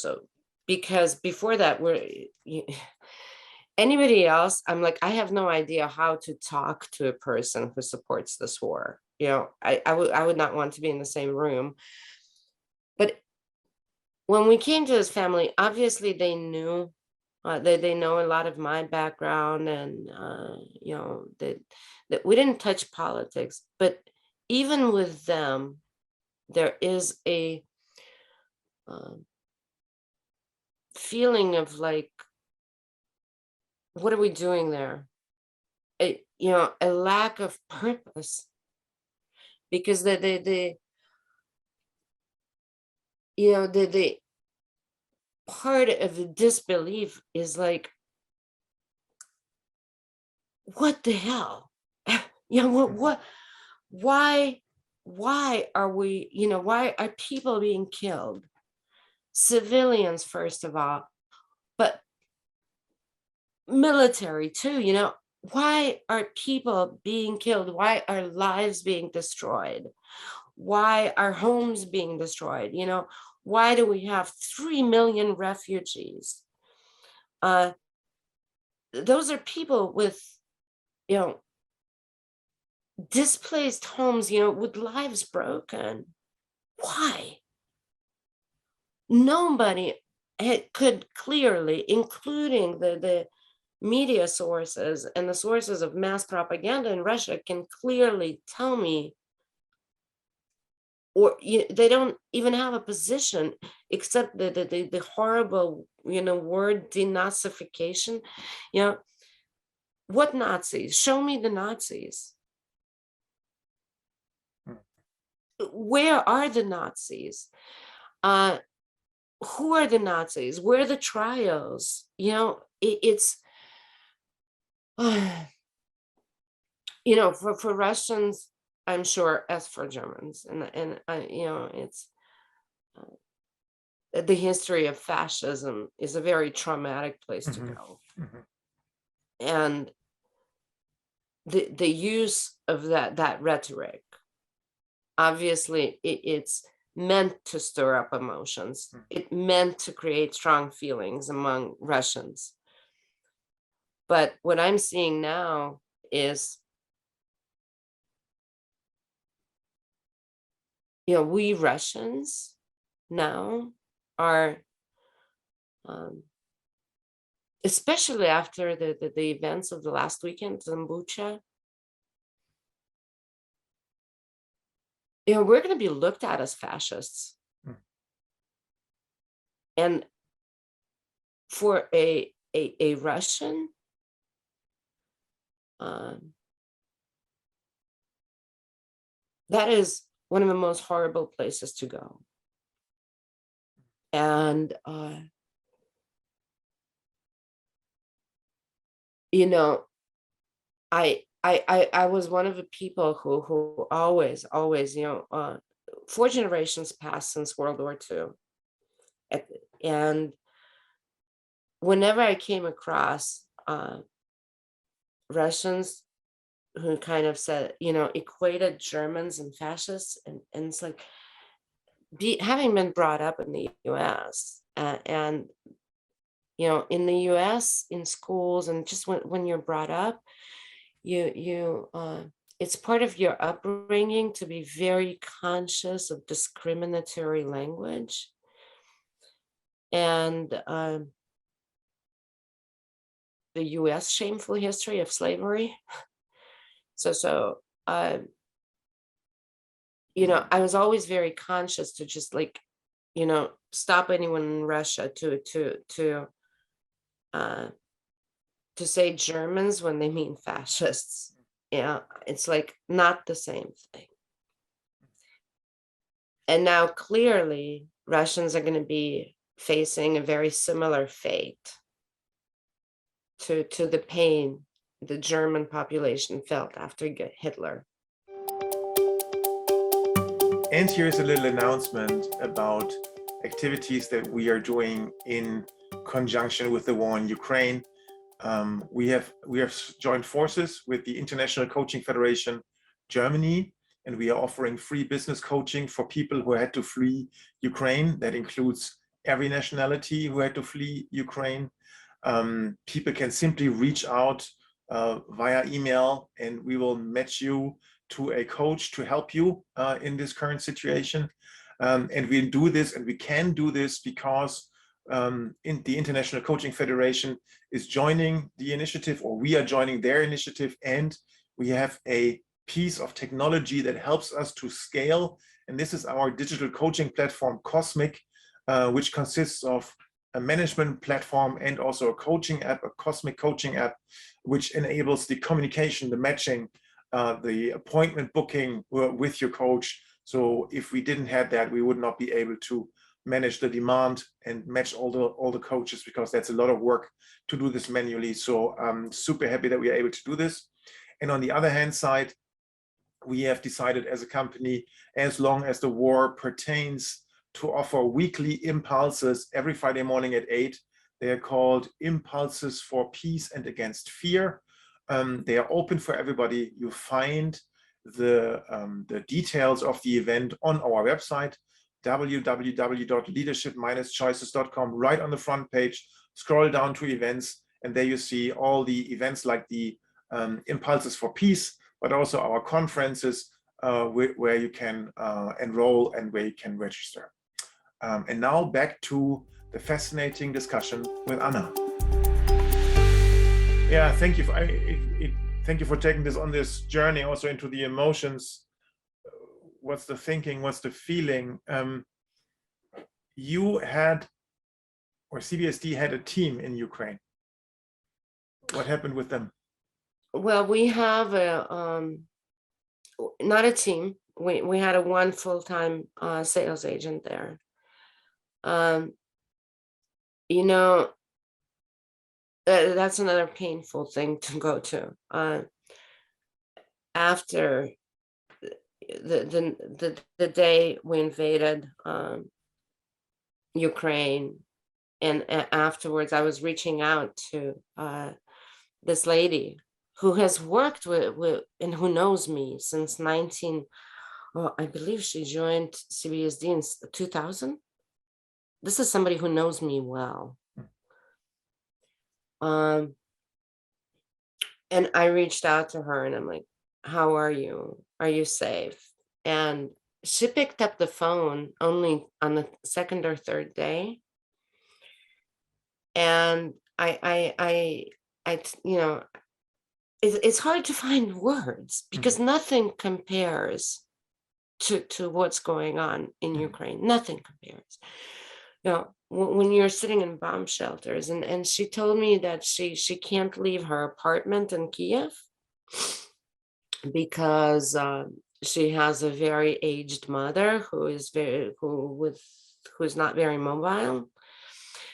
because before that, anybody else, I'm like, I have no idea how to talk to a person who supports this war. I would not want to be in the same room. But when we came to his family, obviously they knew, they know a lot of my background, and that we didn't touch politics. But even with them, there is a feeling of like, what are we doing there? A lack of purpose, because the part of the disbelief is like, what the hell? What why are we, why are people being killed? Civilians, first of all, but military too. Why are people being killed? Why are lives being destroyed? Why are homes being destroyed? Why do we have 3 million refugees? Those are people with, displaced homes, with lives broken. Why? Nobody could clearly, including the media sources and the sources of mass propaganda in Russia, can clearly tell me, or they don't even have a position, except the horrible, word denazification. What Nazis? Show me the Nazis. Where are the Nazis? Who are the Nazis? Where are the trials? It's for Russians, I'm sure, as for Germans, and it's the history of fascism is a very traumatic place to go. And the use of that rhetoric, obviously it's meant to stir up emotions. It meant to create strong feelings among Russians. But what I'm seeing now is, we Russians now are especially after the events of the last weekend in Bucha, we're going to be looked at as fascists. And for a Russian, that is one of the most horrible places to go. And I was one of the people who always, 4 generations passed since World War II. And whenever I came across Russians who kind of said, equated Germans and fascists, and it's like, having been brought up in the US, and in the US, in schools, and just when you're brought up, it's part of your upbringing to be very conscious of discriminatory language. And the US shameful history of slavery. So I was always very conscious to just stop anyone in Russia to say Germans when they mean fascists. It's like not the same thing. And now clearly Russians are going to be facing a very similar fate to the pain the German population felt after Hitler. And here's a little announcement about activities that we are doing in conjunction with the war in Ukraine. We have joined forces with the International Coaching Federation Germany, and we are offering free business coaching for people who had to flee Ukraine. That includes every nationality who had to flee Ukraine. People can simply reach out via email, and we will match you to a coach to help you in this current situation. And we do this, and we can do this because the International Coaching Federation is joining the initiative, or we are joining their initiative, and we have a piece of technology that helps us to scale. And this is our digital coaching platform, Cosmic, which consists of a management platform and also a coaching app, a Cosmic coaching app, which enables the communication, the matching, the appointment booking with your coach. So if we didn't have that, we would not be able to manage the demand and match all the coaches, because that's a lot of work to do this manually. So I'm super happy that we are able to do this. And on the other hand side, we have decided as a company, as long as the war pertains, to offer weekly impulses every Friday morning at 8. They are called Impulses for Peace and Against Fear. They are open for everybody. You find the details of the event on our website, www.leadership-choices.com. Right on the front page, scroll down to events, and there you see all the events like the Impulses for Peace, but also our conferences where you can enroll and where you can register. And now back to the fascinating discussion with Anna. Yeah, thank you. Thank you for taking this on this journey also into the emotions. What's the thinking? What's the feeling? You had, or CBSD had, a team in Ukraine. What happened with them? Well, we have not a team. We had a one full-time sales agent there. That's another painful thing to go to. After the day we invaded Ukraine, and afterwards I was reaching out to this lady who has worked with and who knows me since I believe she joined CBSD in 2000. This is somebody who knows me well. And I reached out to her and I'm like, how are you? Are you safe? And she picked up the phone only on the second or third day. And you know, it's hard to find words because nothing compares to what's going on in Ukraine. Nothing compares. You know, when you're sitting in bomb shelters, and she told me that she can't leave her apartment in Kiev because she has a very aged mother who's not very mobile.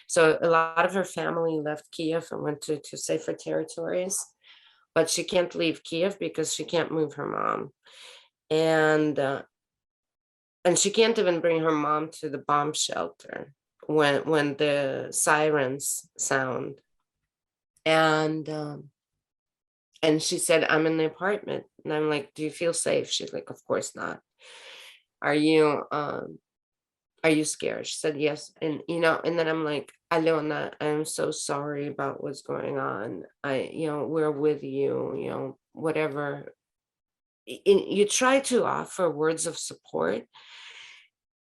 So a lot of her family left Kiev and went to safer territories, but she can't leave Kiev because she can't move her mom, and she can't even bring her mom to the bomb shelter when the sirens sound. And she said, I'm in the apartment. And I'm like, do you feel safe? She's like, of course not. Are you scared? She said, yes. And, and then I'm like, Alona, I'm so sorry about what's going on. We're with you, whatever. You try to offer words of support.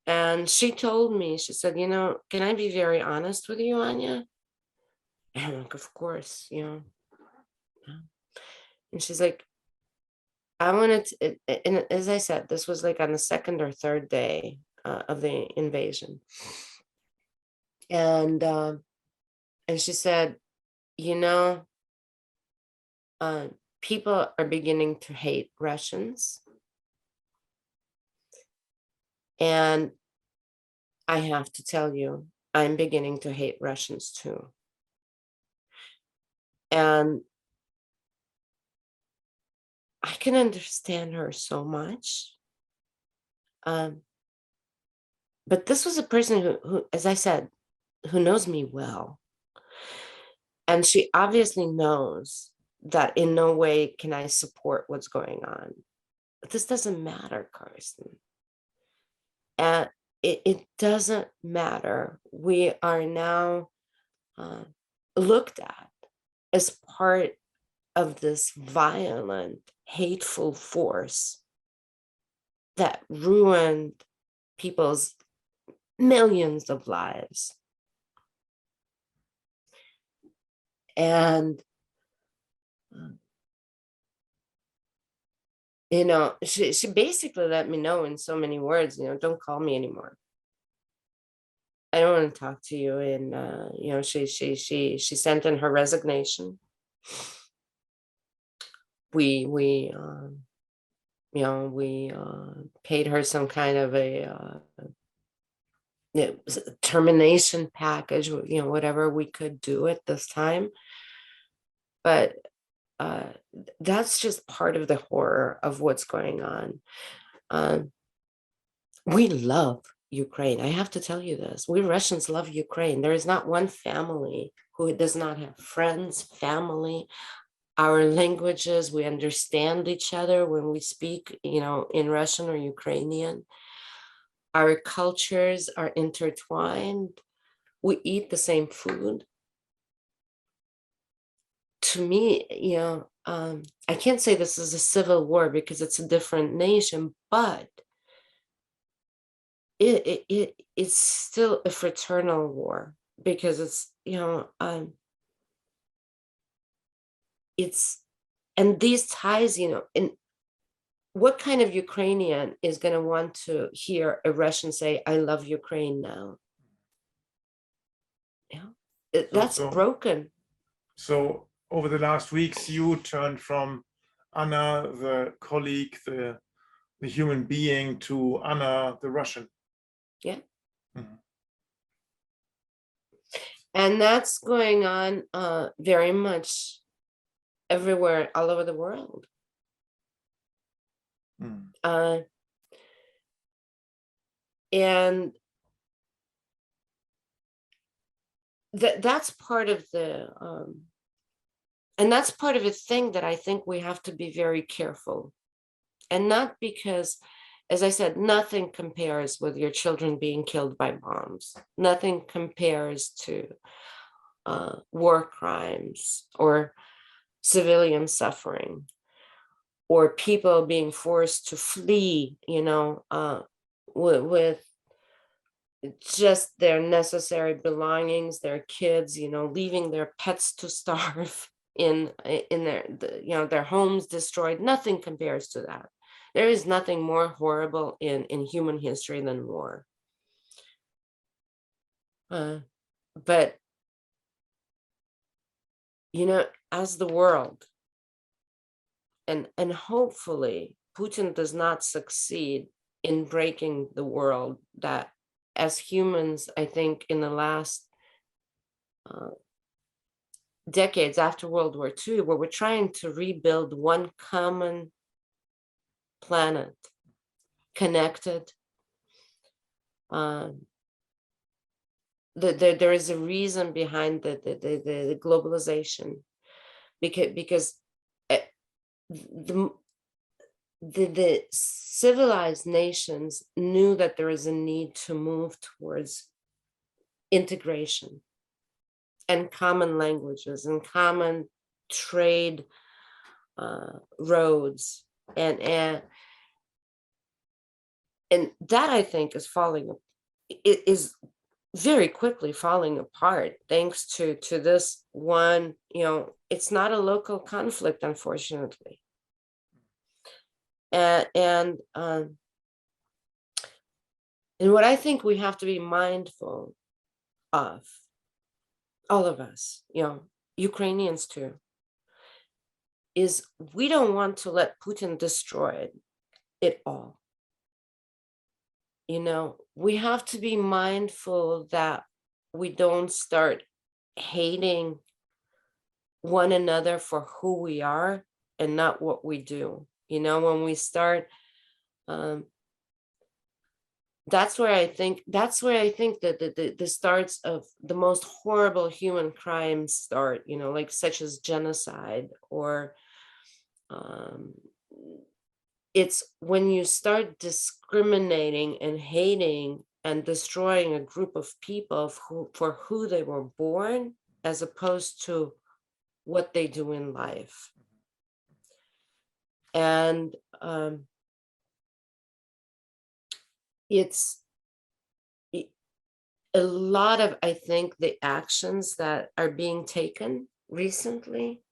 And she told me, she said, can I be very honest with you, Anya? And I'm like, of course, And she's like, I wanted to, and as I said, this was like on the second or third day of the invasion. And she said, people are beginning to hate Russians. And I have to tell you, I'm beginning to hate Russians too. And I can understand her so much. But this was a person who, as I said, who knows me well. And she obviously knows that in no way can I support what's going on. But this doesn't matter, Karsten. And it doesn't matter. We are now looked at as part of this violent, hateful force that ruined people's millions of lives. And she basically let me know in so many words, don't call me anymore. I don't want to talk to you. And she sent in her resignation. We paid her some kind of a termination package, whatever we could do at this time. But that's just part of the horror of what's going on. We love Ukraine. I have to tell you this. We Russians love Ukraine. There is not one family who does not have friends, family, our languages. We understand each other when we speak, in Russian or Ukrainian. Our cultures are intertwined. We eat the same food. To me, I can't say this is a civil war because it's a different nation, but it's still a fraternal war because it's, and these ties, and what kind of Ukrainian is going to want to hear a Russian say, I love Ukraine now? That's broken. So over the last weeks, you turned from Anna, the colleague, the human being, to Anna, the Russian. Yeah. And that's going on very much everywhere, all over the world. And that's part of the and that's part of a thing that I think we have to be very careful. And not because, as I said, nothing compares with your children being killed by bombs. Nothing compares to war crimes or civilian suffering or people being forced to flee, with just their necessary belongings, their kids, leaving their pets to starve in their homes destroyed. Nothing compares to that. There is nothing more horrible in human history than war. But as the world, and hopefully Putin does not succeed in breaking the world, that as humans, I think in the last decades after World War II, where we're trying to rebuild one common planet, connected. There is a reason behind the globalization, because the civilized nations knew that there is a need to move towards integration and common languages and common trade roads, and that, I think, is very quickly falling apart thanks to this one. It's not a local conflict, unfortunately, and what I think we have to be mindful of, all of us, Ukrainians too, is we don't want to let Putin destroy it all. We have to be mindful that we don't start hating one another for who we are and not what we do. When we start, that's where I think that the starts of the most horrible human crimes start, like such as genocide, or it's when you start discriminating and hating and destroying a group of people for who they were born, as opposed to what they do in life. And it's a lot of, I think, the actions that are being taken recently,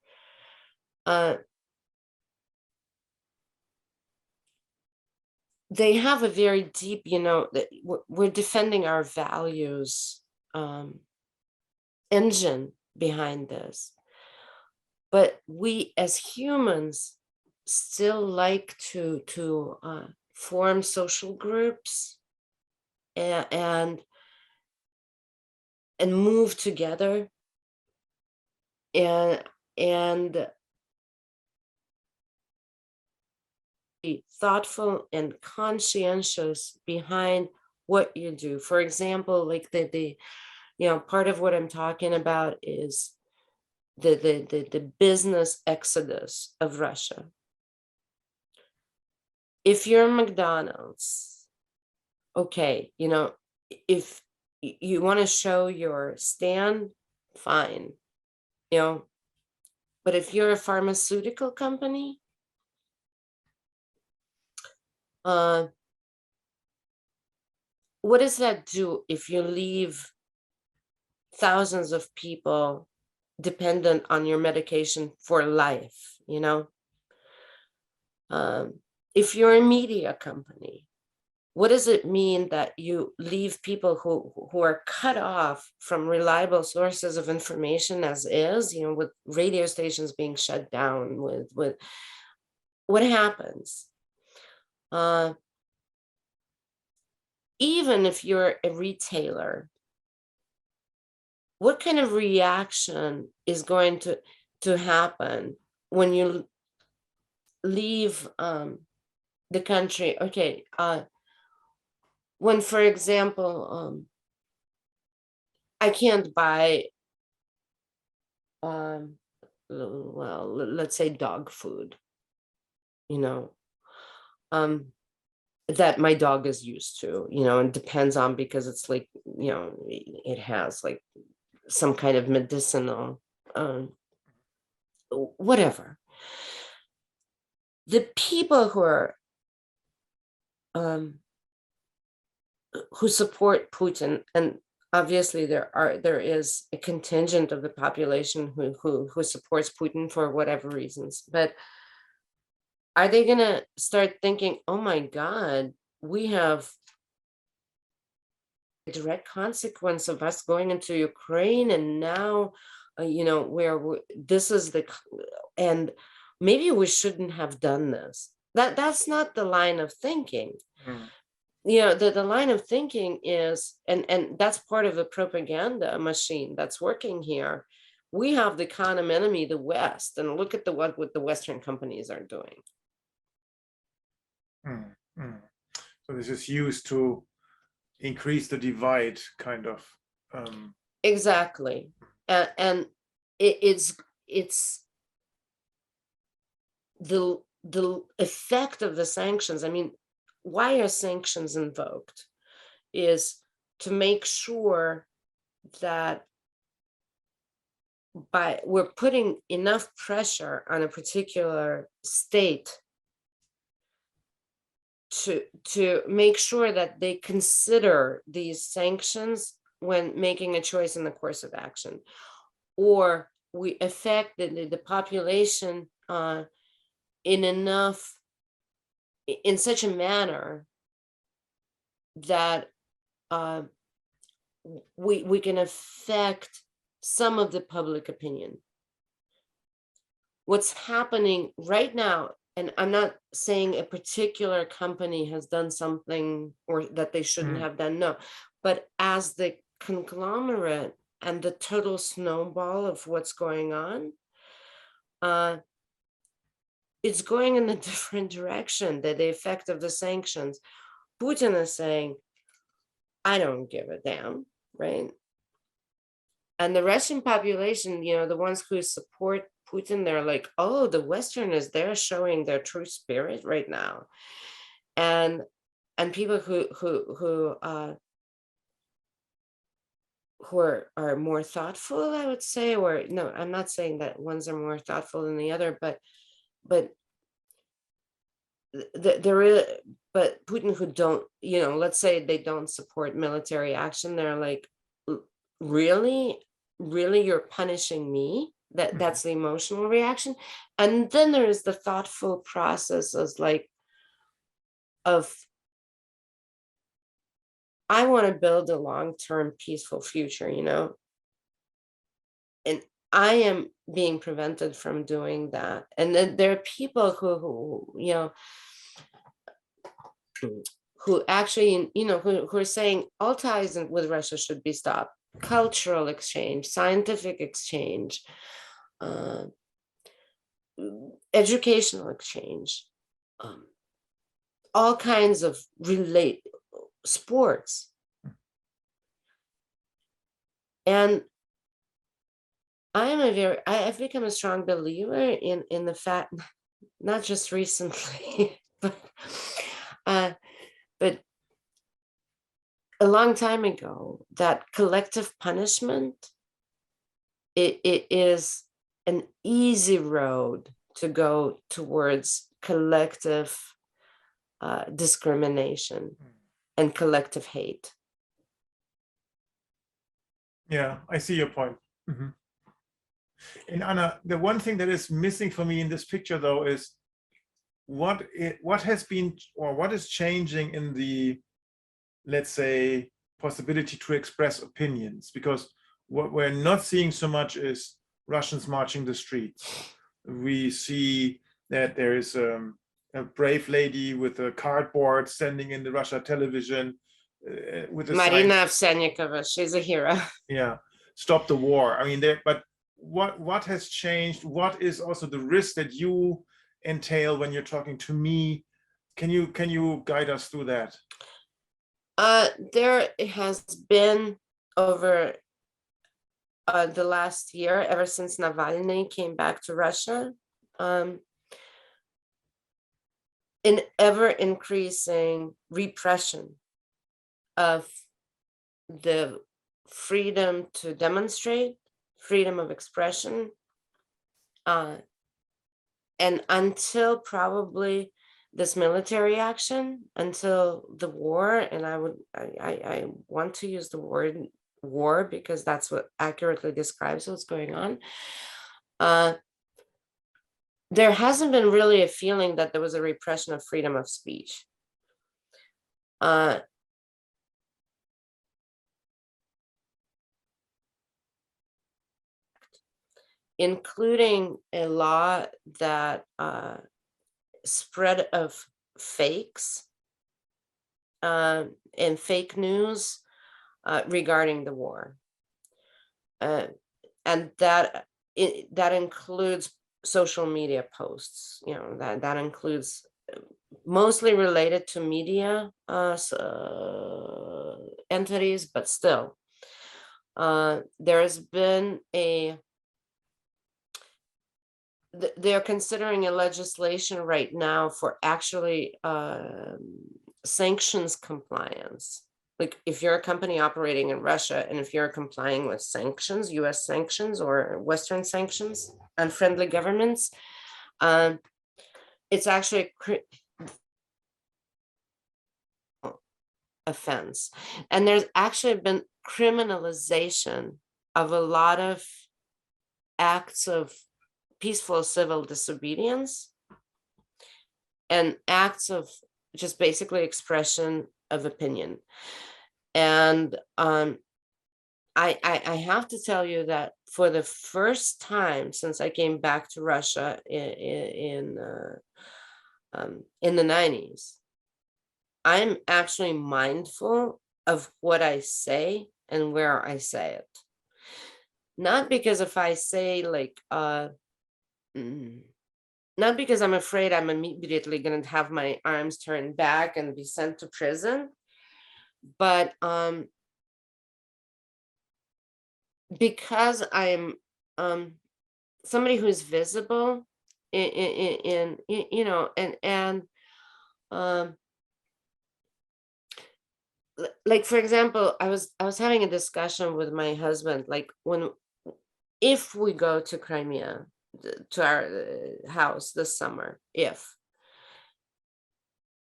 they have a very deep, that we're defending our values engine behind this. But we as humans still like to form social groups and move together and be thoughtful and conscientious behind what you do. For example, like the part of what I'm talking about is the business exodus of Russia. If you're McDonald's, okay, if you want to show your stand, fine, but if you're a pharmaceutical company, what does that do if you leave thousands of people dependent on your medication for life? If you're a media company, what does it mean that you leave people who are cut off from reliable sources of information as is, with radio stations being shut down, with what happens? Even if you're a retailer, what kind of reaction is going to happen when you leave the country? Okay, when, for example, I can't buy, well, let's say dog food, that my dog is used to, and depends on, because it's like, it has like some kind of medicinal, whatever. The people who are who support Putin, and obviously there is a contingent of the population who supports Putin for whatever reasons, but are they going to start thinking, oh my God, we have a direct consequence of us going into Ukraine, and now, this is and maybe we shouldn't have done this. That's not the line of thinking. Mm. The line of thinking is, and that's part of the propaganda machine that's working here. We have the common enemy, the West, and look at what the Western companies are doing. Mm. Mm. So this is used to increase the divide, kind of. Exactly, and it's the effect of the sanctions. I mean, why are sanctions invoked? Is to make sure that we're putting enough pressure on a particular state to make sure that they consider these sanctions when making a choice in the course of action, or we affect the population in such a manner that we can affect some of the public opinion. What's happening right now, and I'm not saying a particular company has done something or that they shouldn't have done, no, but as the conglomerate and the total snowball of what's going on, it's going in a different direction, the effect of the sanctions. Putin is saying, I don't give a damn, right? And the Russian population, the ones who support Putin, they're like, oh, the Westerners, they're showing their true spirit right now. And people who are more thoughtful, I would say, or no, I'm not saying that ones are more thoughtful than the other, but there is, but Putin who don't, let's say they don't support military action, they're like, really, you're punishing me? That's the emotional reaction. And then there is the thoughtful processes, like, of, I want to build a long-term peaceful future, and I am being prevented from doing that. And then there are people who actually, who are saying all ties with Russia should be stopped. Cultural exchange, scientific exchange, educational exchange, all kinds of sports. And I've become a strong believer in the fact, not just recently, but a long time ago, that collective punishment, it is an easy road to go towards collective discrimination and collective hate. Yeah, I see your point. Mm-hmm. And Anna, the one thing that is missing for me in this picture, though, is what has been, or what is changing in the, let's say, possibility to express opinions, because what we're not seeing so much is Russians marching the streets. We see that there is a brave lady with a cardboard standing in the Russia television with a Marina Ovsyannikova, she's a hero. Yeah, stop the war. I mean, but what has changed? What is also the risk that you entail when you're talking to me? Can you guide us through that? There has been, over the last year, ever since Navalny came back to Russia, an ever increasing repression of the freedom to demonstrate, freedom of expression, and until probably this military action until the war, and I want to use the word war because that's what accurately describes what's going on. There hasn't been really a feeling that there was a repression of freedom of speech. Including a law that spread of fakes and fake news regarding the war. And that includes social media posts, that includes mostly related to media entities, but still, there has been they're considering a legislation right now for actually sanctions compliance. Like if you're a company operating in Russia and if you're complying with sanctions, US sanctions or Western sanctions, unfriendly governments, it's actually offense. And there's actually been criminalization of a lot of acts of peaceful civil disobedience and acts of just basically expression of opinion. And I have to tell you that for the first time since I came back to Russia in the 90s, I'm actually mindful of what I say and where I say it. Not because if I say like, not because I'm afraid I'm immediately going to have my arms turned back and be sent to prison, but because I'm somebody who's visible in like, for example, I was having a discussion with my husband, like if we go to Crimea, to our house this summer, if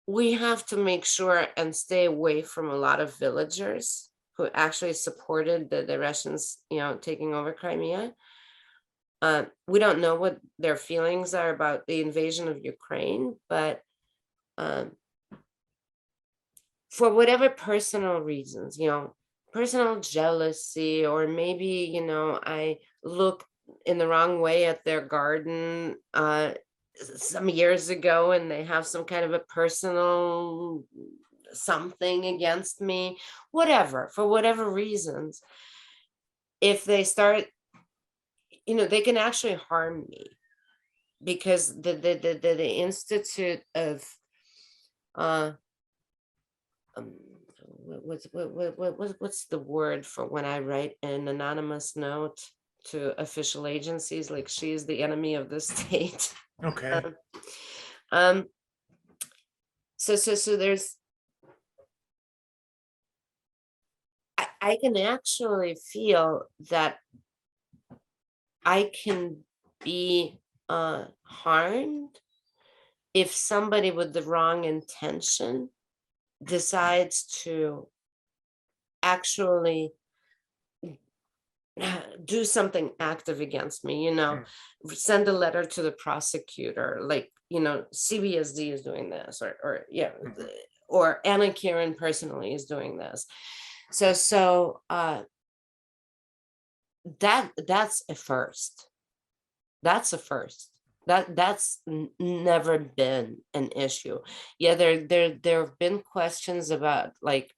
we have to make sure and stay away from a lot of villagers who actually supported the Russians, taking over Crimea. We don't know what their feelings are about the invasion of Ukraine, but for whatever personal reasons, personal jealousy, or maybe, I look in the wrong way at their garden some years ago and they have some kind of a personal something against me, whatever, for whatever reasons, if they start, they can actually harm me, because the Institute of what's the word for when I write an anonymous note to official agencies, like she's the enemy of the state. Okay. So there's, I can actually feel that I can be harmed if somebody with the wrong intention decides to actually do something active against me, send a letter to the prosecutor, like, CBSD is doing this, or Anna Kirin personally is doing this. So that's a first. That's a first. That's never been an issue. Yeah, there have been questions about, like,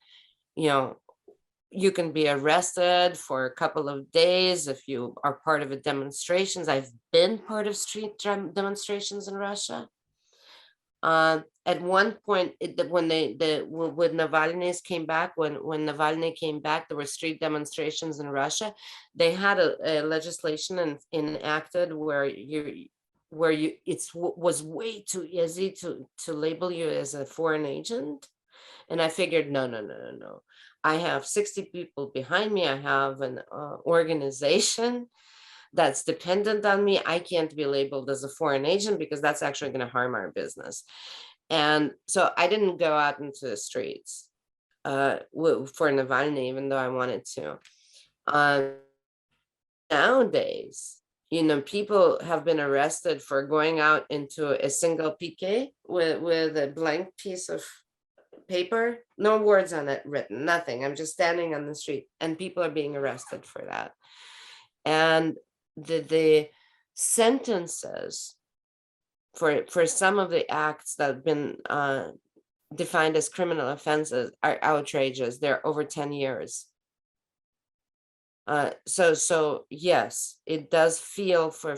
you can be arrested for a couple of days if you are part of a demonstrations. I've been part of street demonstrations in Russia. At one point, when Navalny came back, when Navalny came back, there were street demonstrations in Russia. They had a legislation enacted where it was way too easy to label you as a foreign agent. And I figured, no. I have 60 people behind me. I have an organization that's dependent on me. I can't be labeled as a foreign agent because that's actually going to harm our business. And so I didn't go out into the streets for Navalny, even though I wanted to. Nowadays, people have been arrested for going out into a single piquet with a blank piece of paper, no words on it written, nothing. I'm just standing on the street, and people are being arrested for that. And the sentences for some of the acts that have been defined as criminal offenses are outrageous. They're over 10 years. So yes, it does feel for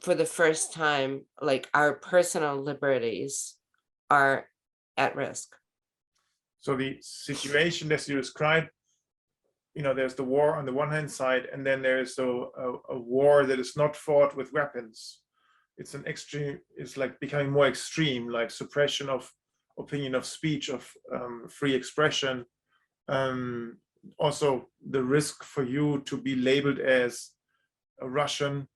the first time like our personal liberties are at risk. So the situation that you described, there's the war on the one hand side, and then there's a war that is not fought with weapons. It's an extreme, it's like becoming more extreme, like suppression of opinion, of speech, of free expression. Also the risk for you to be labeled as a Russian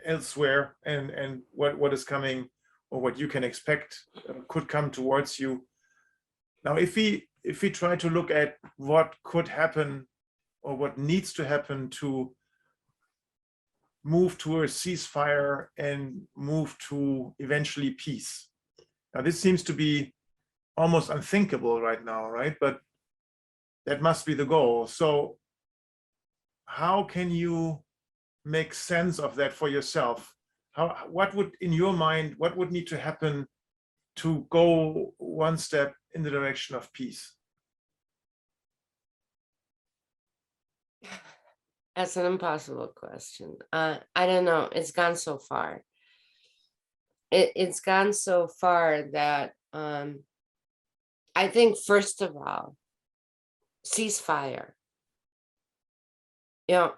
elsewhere, and what is coming, or what you can expect could come towards you. Now, if we try to look at what could happen or what needs to happen to move to a ceasefire and move to eventually peace. Now, this seems to be almost unthinkable right now, right? But that must be the goal. So how can you make sense of that for yourself? What would, in your mind, what would need to happen to go one step in the direction of peace? That's an impossible question. I don't know. It's gone so far. It's gone so far that I think, first of all, ceasefire.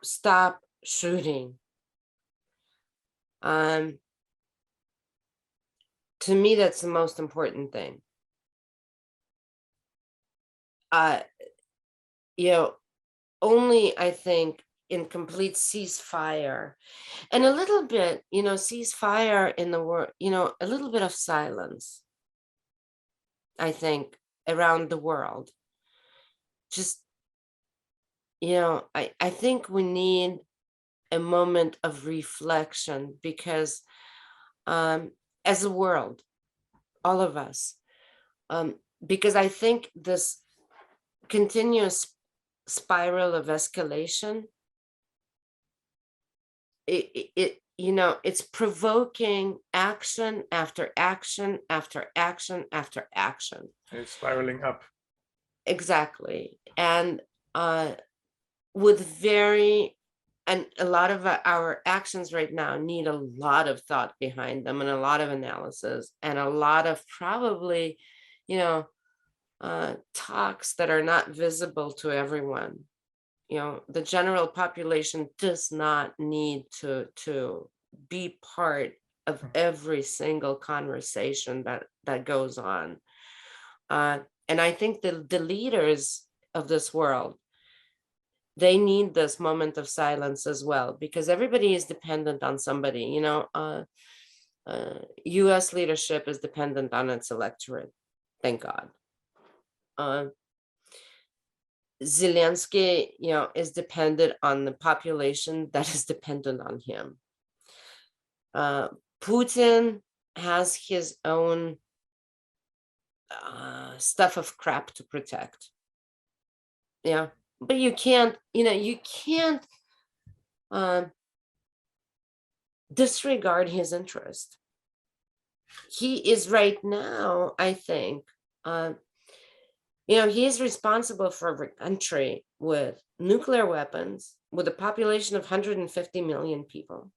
Stop shooting. To me, that's the most important thing. Only, I think, in complete ceasefire and a little bit, ceasefire in the world, a little bit of silence, I think, around the world. Just, I think we need a moment of reflection, because as a world, all of us, because I think this continuous spiral of escalation, it's provoking action after action after action after action. And it's spiraling up. Exactly. And and a lot of our actions right now need a lot of thought behind them, and a lot of analysis, and a lot of probably, talks that are not visible to everyone. The general population does not need to be part of every single conversation that goes on. And I think the leaders of this world, they need this moment of silence as well, because everybody is dependent on somebody. US leadership is dependent on its electorate, thank God. Zelensky, is dependent on the population that is dependent on him. Putin has his own stuff of crap to protect. But you can't disregard his interest. He is right now, I think, he is responsible for a country with nuclear weapons, with a population of 150 million people.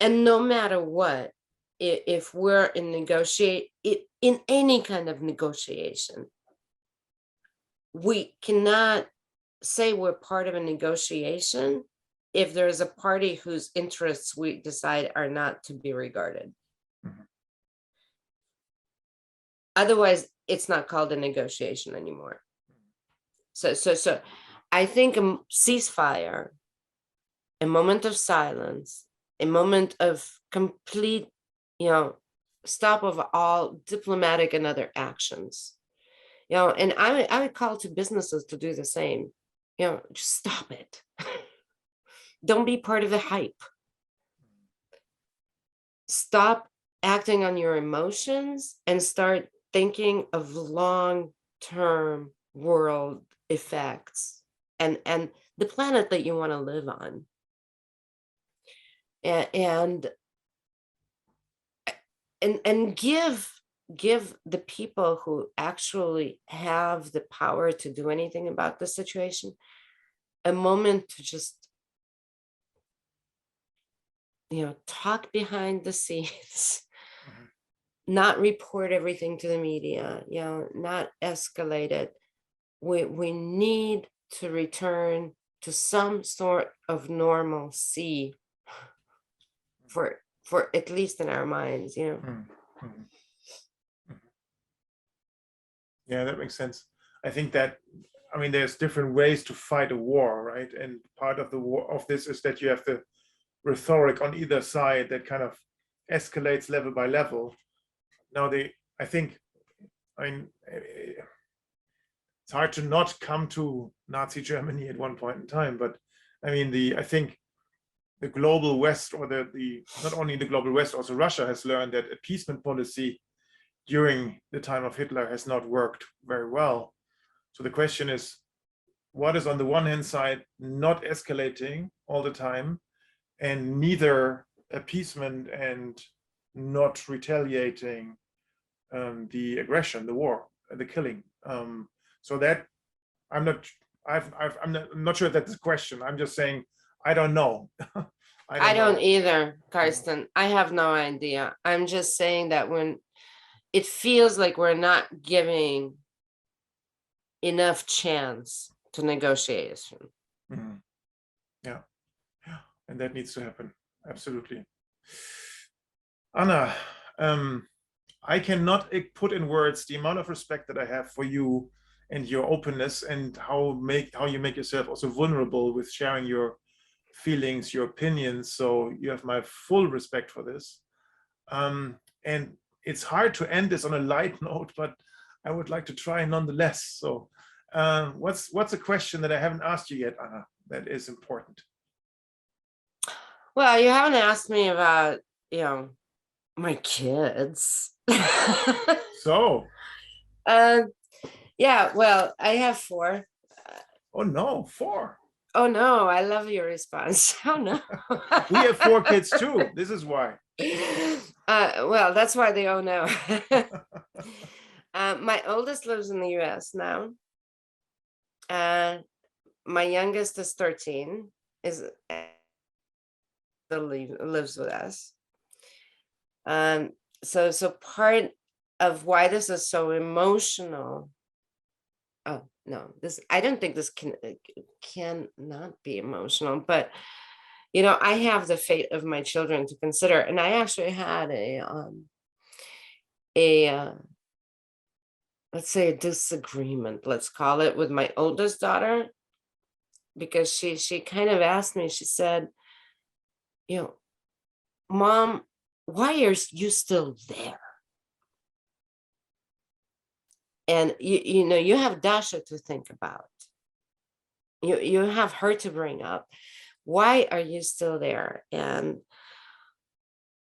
And no matter what, if we're in any kind of negotiation, we cannot say we're part of a negotiation if there's a party whose interests we decide are not to be regarded. Mm-hmm. Otherwise, it's not called a negotiation anymore. So I think a ceasefire, a moment of silence, a moment of complete, stop of all diplomatic and other actions. And I would call to businesses to do the same. Just stop it. Don't be part of the hype. Stop acting on your emotions and start thinking of long-term world effects and the planet that you want to live on. And give the people who actually have the power to do anything about the situation a moment to just talk behind the scenes, not report everything to the media, not escalate it. We need to return to some sort of normalcy for at least in our minds, Yeah, that makes sense. I think that, there's different ways to fight a war, right? And part of the war of this is that you have the rhetoric on either side that kind of escalates level by level. Now, it's hard to not come to Nazi Germany at one point in time, but I think the global West, or the not only the global West, also Russia has learned that appeasement policy during the time of Hitler has not worked very well. So the question is, what is on the one hand side not escalating all the time, and neither appeasement and not retaliating the aggression, the war, the killing. So that I'm not sure if that's the question. I'm just saying I don't know. I don't either, Karsten. I have no idea. I'm just saying that when it feels like we're not giving enough chance to negotiation. Mm-hmm. Yeah, and that needs to happen. Absolutely. Anna, I cannot put in words the amount of respect that I have for you and your openness, and how you make yourself also vulnerable with sharing your feelings, your opinions. So you have my full respect for this. And it's hard to end this on a light note, but I would like to try nonetheless. So what's a question that I haven't asked you yet, Anna, that is important? Well, you haven't asked me about, my kids. So. Yeah, well, I have 4. Oh no, 4. Oh no, I love your response. Oh no. We have 4 kids too. This is why. Well, that's why they all know. My oldest lives in the US now. My youngest is 13, lives with us. So part of why this is so emotional. Oh no, I don't think this cannot be emotional, but I have the fate of my children to consider, and I actually had a let's say a disagreement, let's call it, with my oldest daughter, because she kind of asked me, she said, Mom, why are you still there? And you have Dasha to think about. You have her to bring up. Why are you still there? And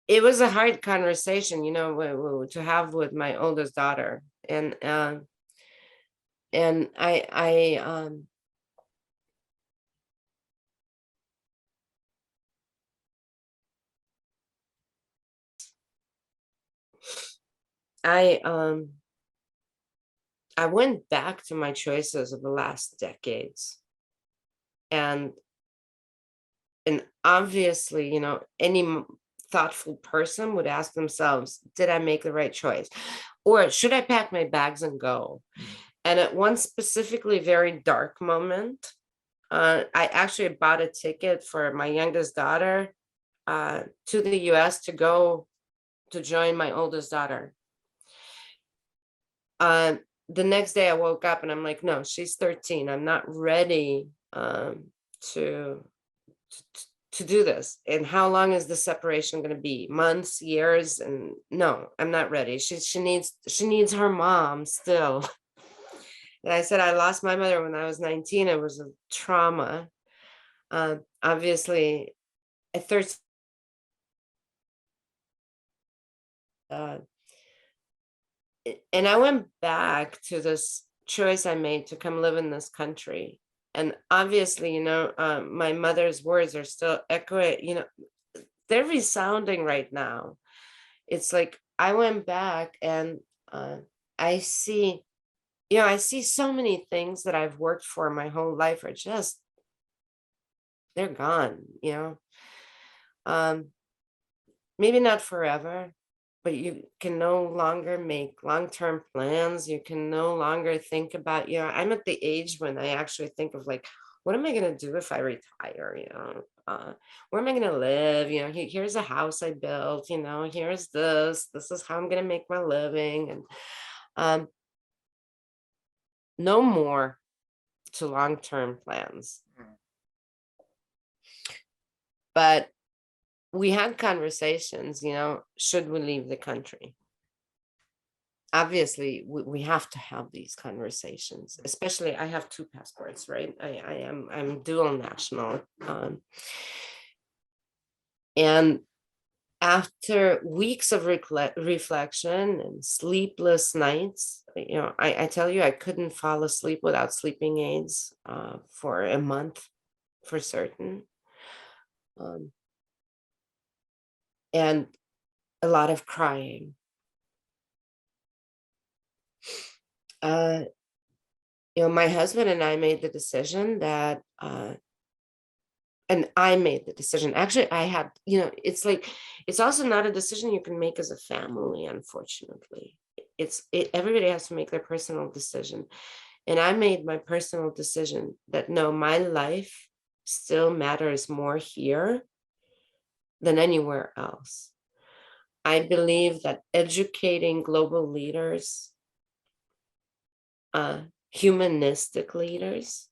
it was a hard conversation, to have with my oldest daughter. And I went back to my choices of the last decades, and obviously, any thoughtful person would ask themselves, did I make the right choice? Or should I pack my bags and go? And at one specifically very dark moment, I actually bought a ticket for my youngest daughter to the US to go to join my oldest daughter. The next day I woke up and I'm like, no, she's 13. I'm not ready to to do this. And how long is the separation going to be? Months, years? And no, I'm not ready. She needs her mom still. And I said, I lost my mother when I was 19. It was a trauma. Obviously, at 13, and I went back to this choice I made to come live in this country. And obviously, my mother's words are still echoing, they're resounding right now. It's like I went back and I see, I see so many things that I've worked for my whole life are just, they're gone. Maybe not forever, but you can no longer make long-term plans. You can no longer think about, I'm at the age when I actually think of like, what am I going to do if I retire? Where am I going to live? Here's a house I built, here's this is how I'm going to make my living. And no more to long-term plans. But we had conversations, should we leave the country? Obviously, we have to have these conversations, especially I have 2 passports, right? I'm dual national. And after weeks of reflection and sleepless nights, I tell you, I couldn't fall asleep without sleeping aids for a month for certain. And a lot of crying. My husband and I made the decision that, and I made the decision. Actually, I had, it's like, it's also not a decision you can make as a family, unfortunately. Everybody has to make their personal decision. And I made my personal decision that no, my life still matters more here than anywhere else. I believe that educating global leaders, humanistic leaders,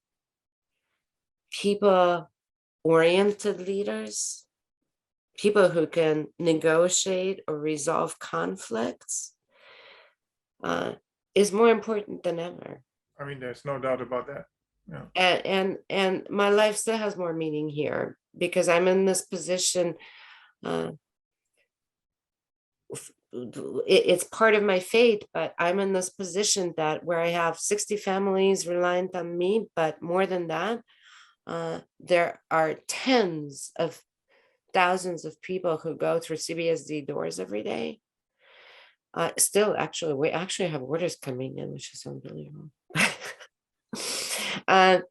people-oriented leaders, people who can negotiate or resolve conflicts, is more important than ever. I mean, there's no doubt about that. Yeah. And my life still has more meaning here because I'm in this position. It's part of my fate, but I'm in this position that where I have 60 families reliant on me, but more than that, there are tens of thousands of people who go through CBSD doors every day. Still, actually, we actually have orders coming in, which is unbelievable. But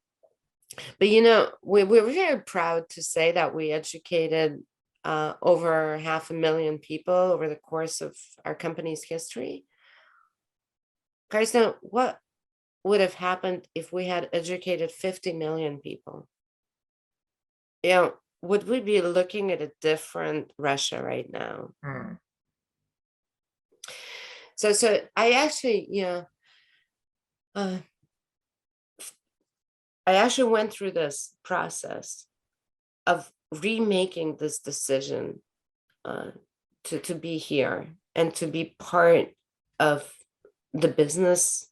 we're very proud to say that we educated over 500,000 people over the course of our company's history. Karsten, what would have happened if we had educated 50 million people? Would we be looking at a different Russia right now? So I actually, I actually went through this process of remaking this decision to be here and to be part of the business.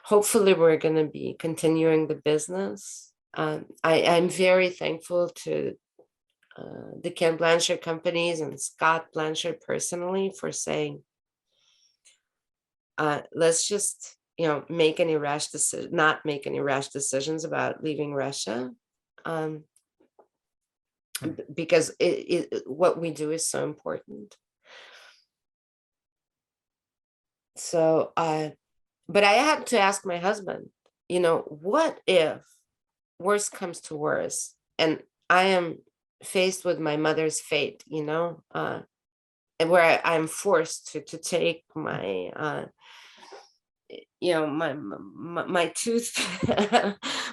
Hopefully, we're going to be continuing the business. I'm very thankful to the Ken Blanchard companies and Scott Blanchard personally for saying, let's just, not make any rash decisions about leaving Russia. Because what we do is so important. So, but I had to ask my husband, what if worse comes to worse and I am faced with my mother's fate, and where I'm forced to take my, my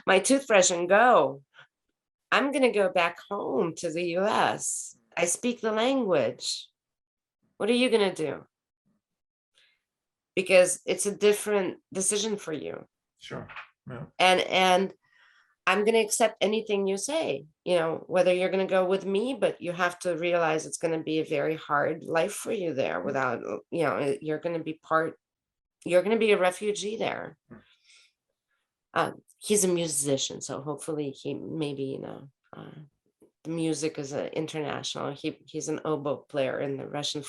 my toothbrush and go. I'm going to go back home to the US. I speak the language. What are you going to do? Because it's a different decision for you. Sure. Yeah. And I'm going to accept anything you say, whether you're going to go with me, but you have to realize it's going to be a very hard life for you there without, you're going to be a refugee there. He's a musician, so hopefully he maybe, the music is international. He's an oboe player in the Russian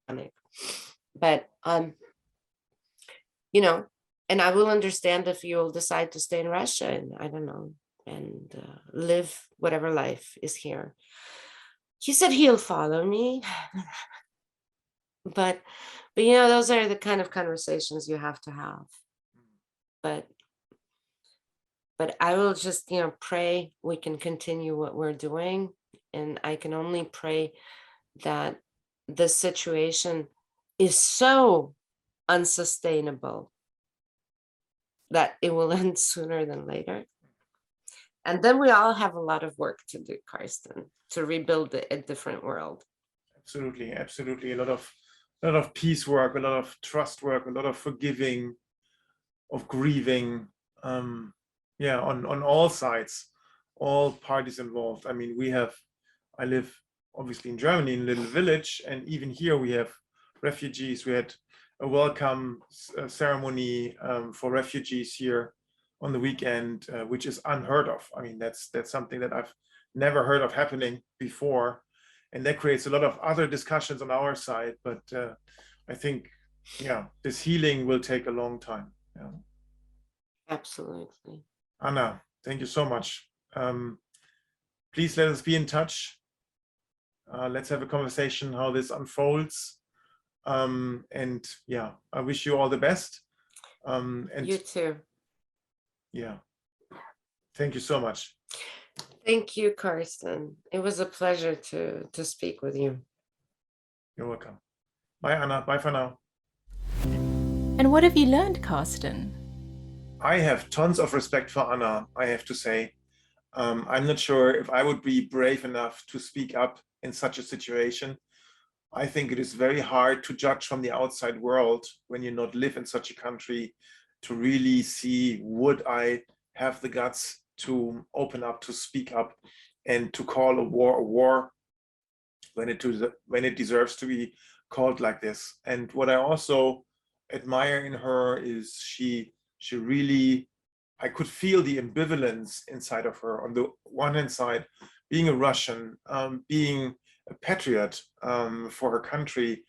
Philharmonic. But, and I will understand if you'll decide to stay in Russia and I don't know, and live whatever life is here. He said he'll follow me. but those are the kind of conversations you have to have. But I will just, pray we can continue what we're doing. And I can only pray that the situation is so unsustainable that it will end sooner than later. And then we all have a lot of work to do, Karsten, to rebuild a different world. Absolutely, absolutely. A lot of peace work, a lot of trust work, a lot of forgiving, of grieving. On all sides, all parties involved. I mean, I live obviously in Germany in a little village, and even here we have refugees. We had a welcome ceremony for refugees here on the weekend, which is unheard of. I mean, that's something that I've never heard of happening before, and that creates a lot of other discussions on our side. But I think, this healing will take a long time. Yeah. Absolutely. Anna, thank you so much. Please let us be in touch. Let's have a conversation how this unfolds. And I wish you all the best. And you too. Yeah. Thank you so much. Thank you, Karsten. It was a pleasure to speak with you. You're welcome. Bye, Anna. Bye for now. And what have you learned, Karsten? I have tons of respect for Anna, I have to say. I'm not sure if I would be brave enough to speak up in such a situation. I think it is very hard to judge from the outside world when you not live in such a country to really see, would I have the guts to open up, to speak up, and to call a war when it deserves to be called like this. And what I also admire in her is she really, I could feel the ambivalence inside of her. On the one hand side, being a Russian, being a patriot for her country,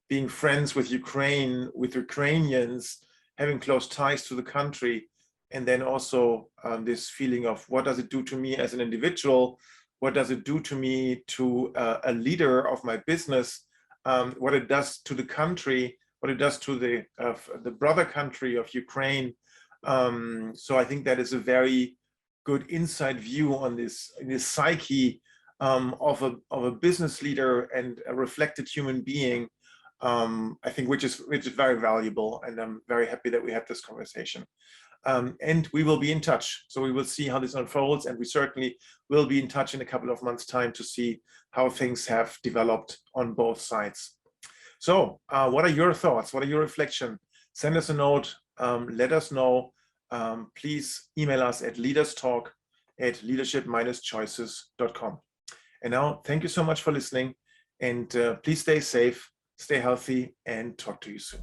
being friends with Ukraine, with Ukrainians, having close ties to the country, and then also this feeling of what does it do to me as an individual? What does it do to me, to a leader of my business? What it does to the country, what it does to the brother country of Ukraine. So I think that is a very good inside view on this psyche of a business leader and a reflected human being. I think which is very valuable, and I'm very happy that we had this conversation. And we will be in touch. So we will see how this unfolds, and we certainly will be in touch in a couple of months' time to see how things have developed on both sides. So what are your thoughts? What are your reflections? Send us a note. Let us know. Please email us at leaderstalk@leadership-choices.com. And now, thank you so much for listening, and please stay safe, stay healthy, and talk to you soon.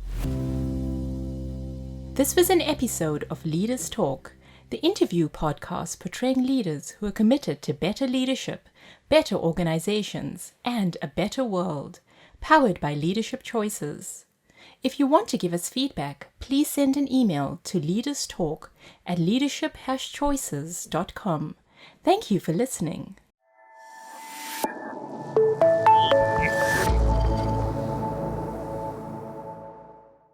This was an episode of Leaders Talk, the interview podcast portraying leaders who are committed to better leadership, better organizations, and a better world, powered by Leadership Choices. If you want to give us feedback, please send an email to leaderstalk@leadership-choices.com. Thank you for listening.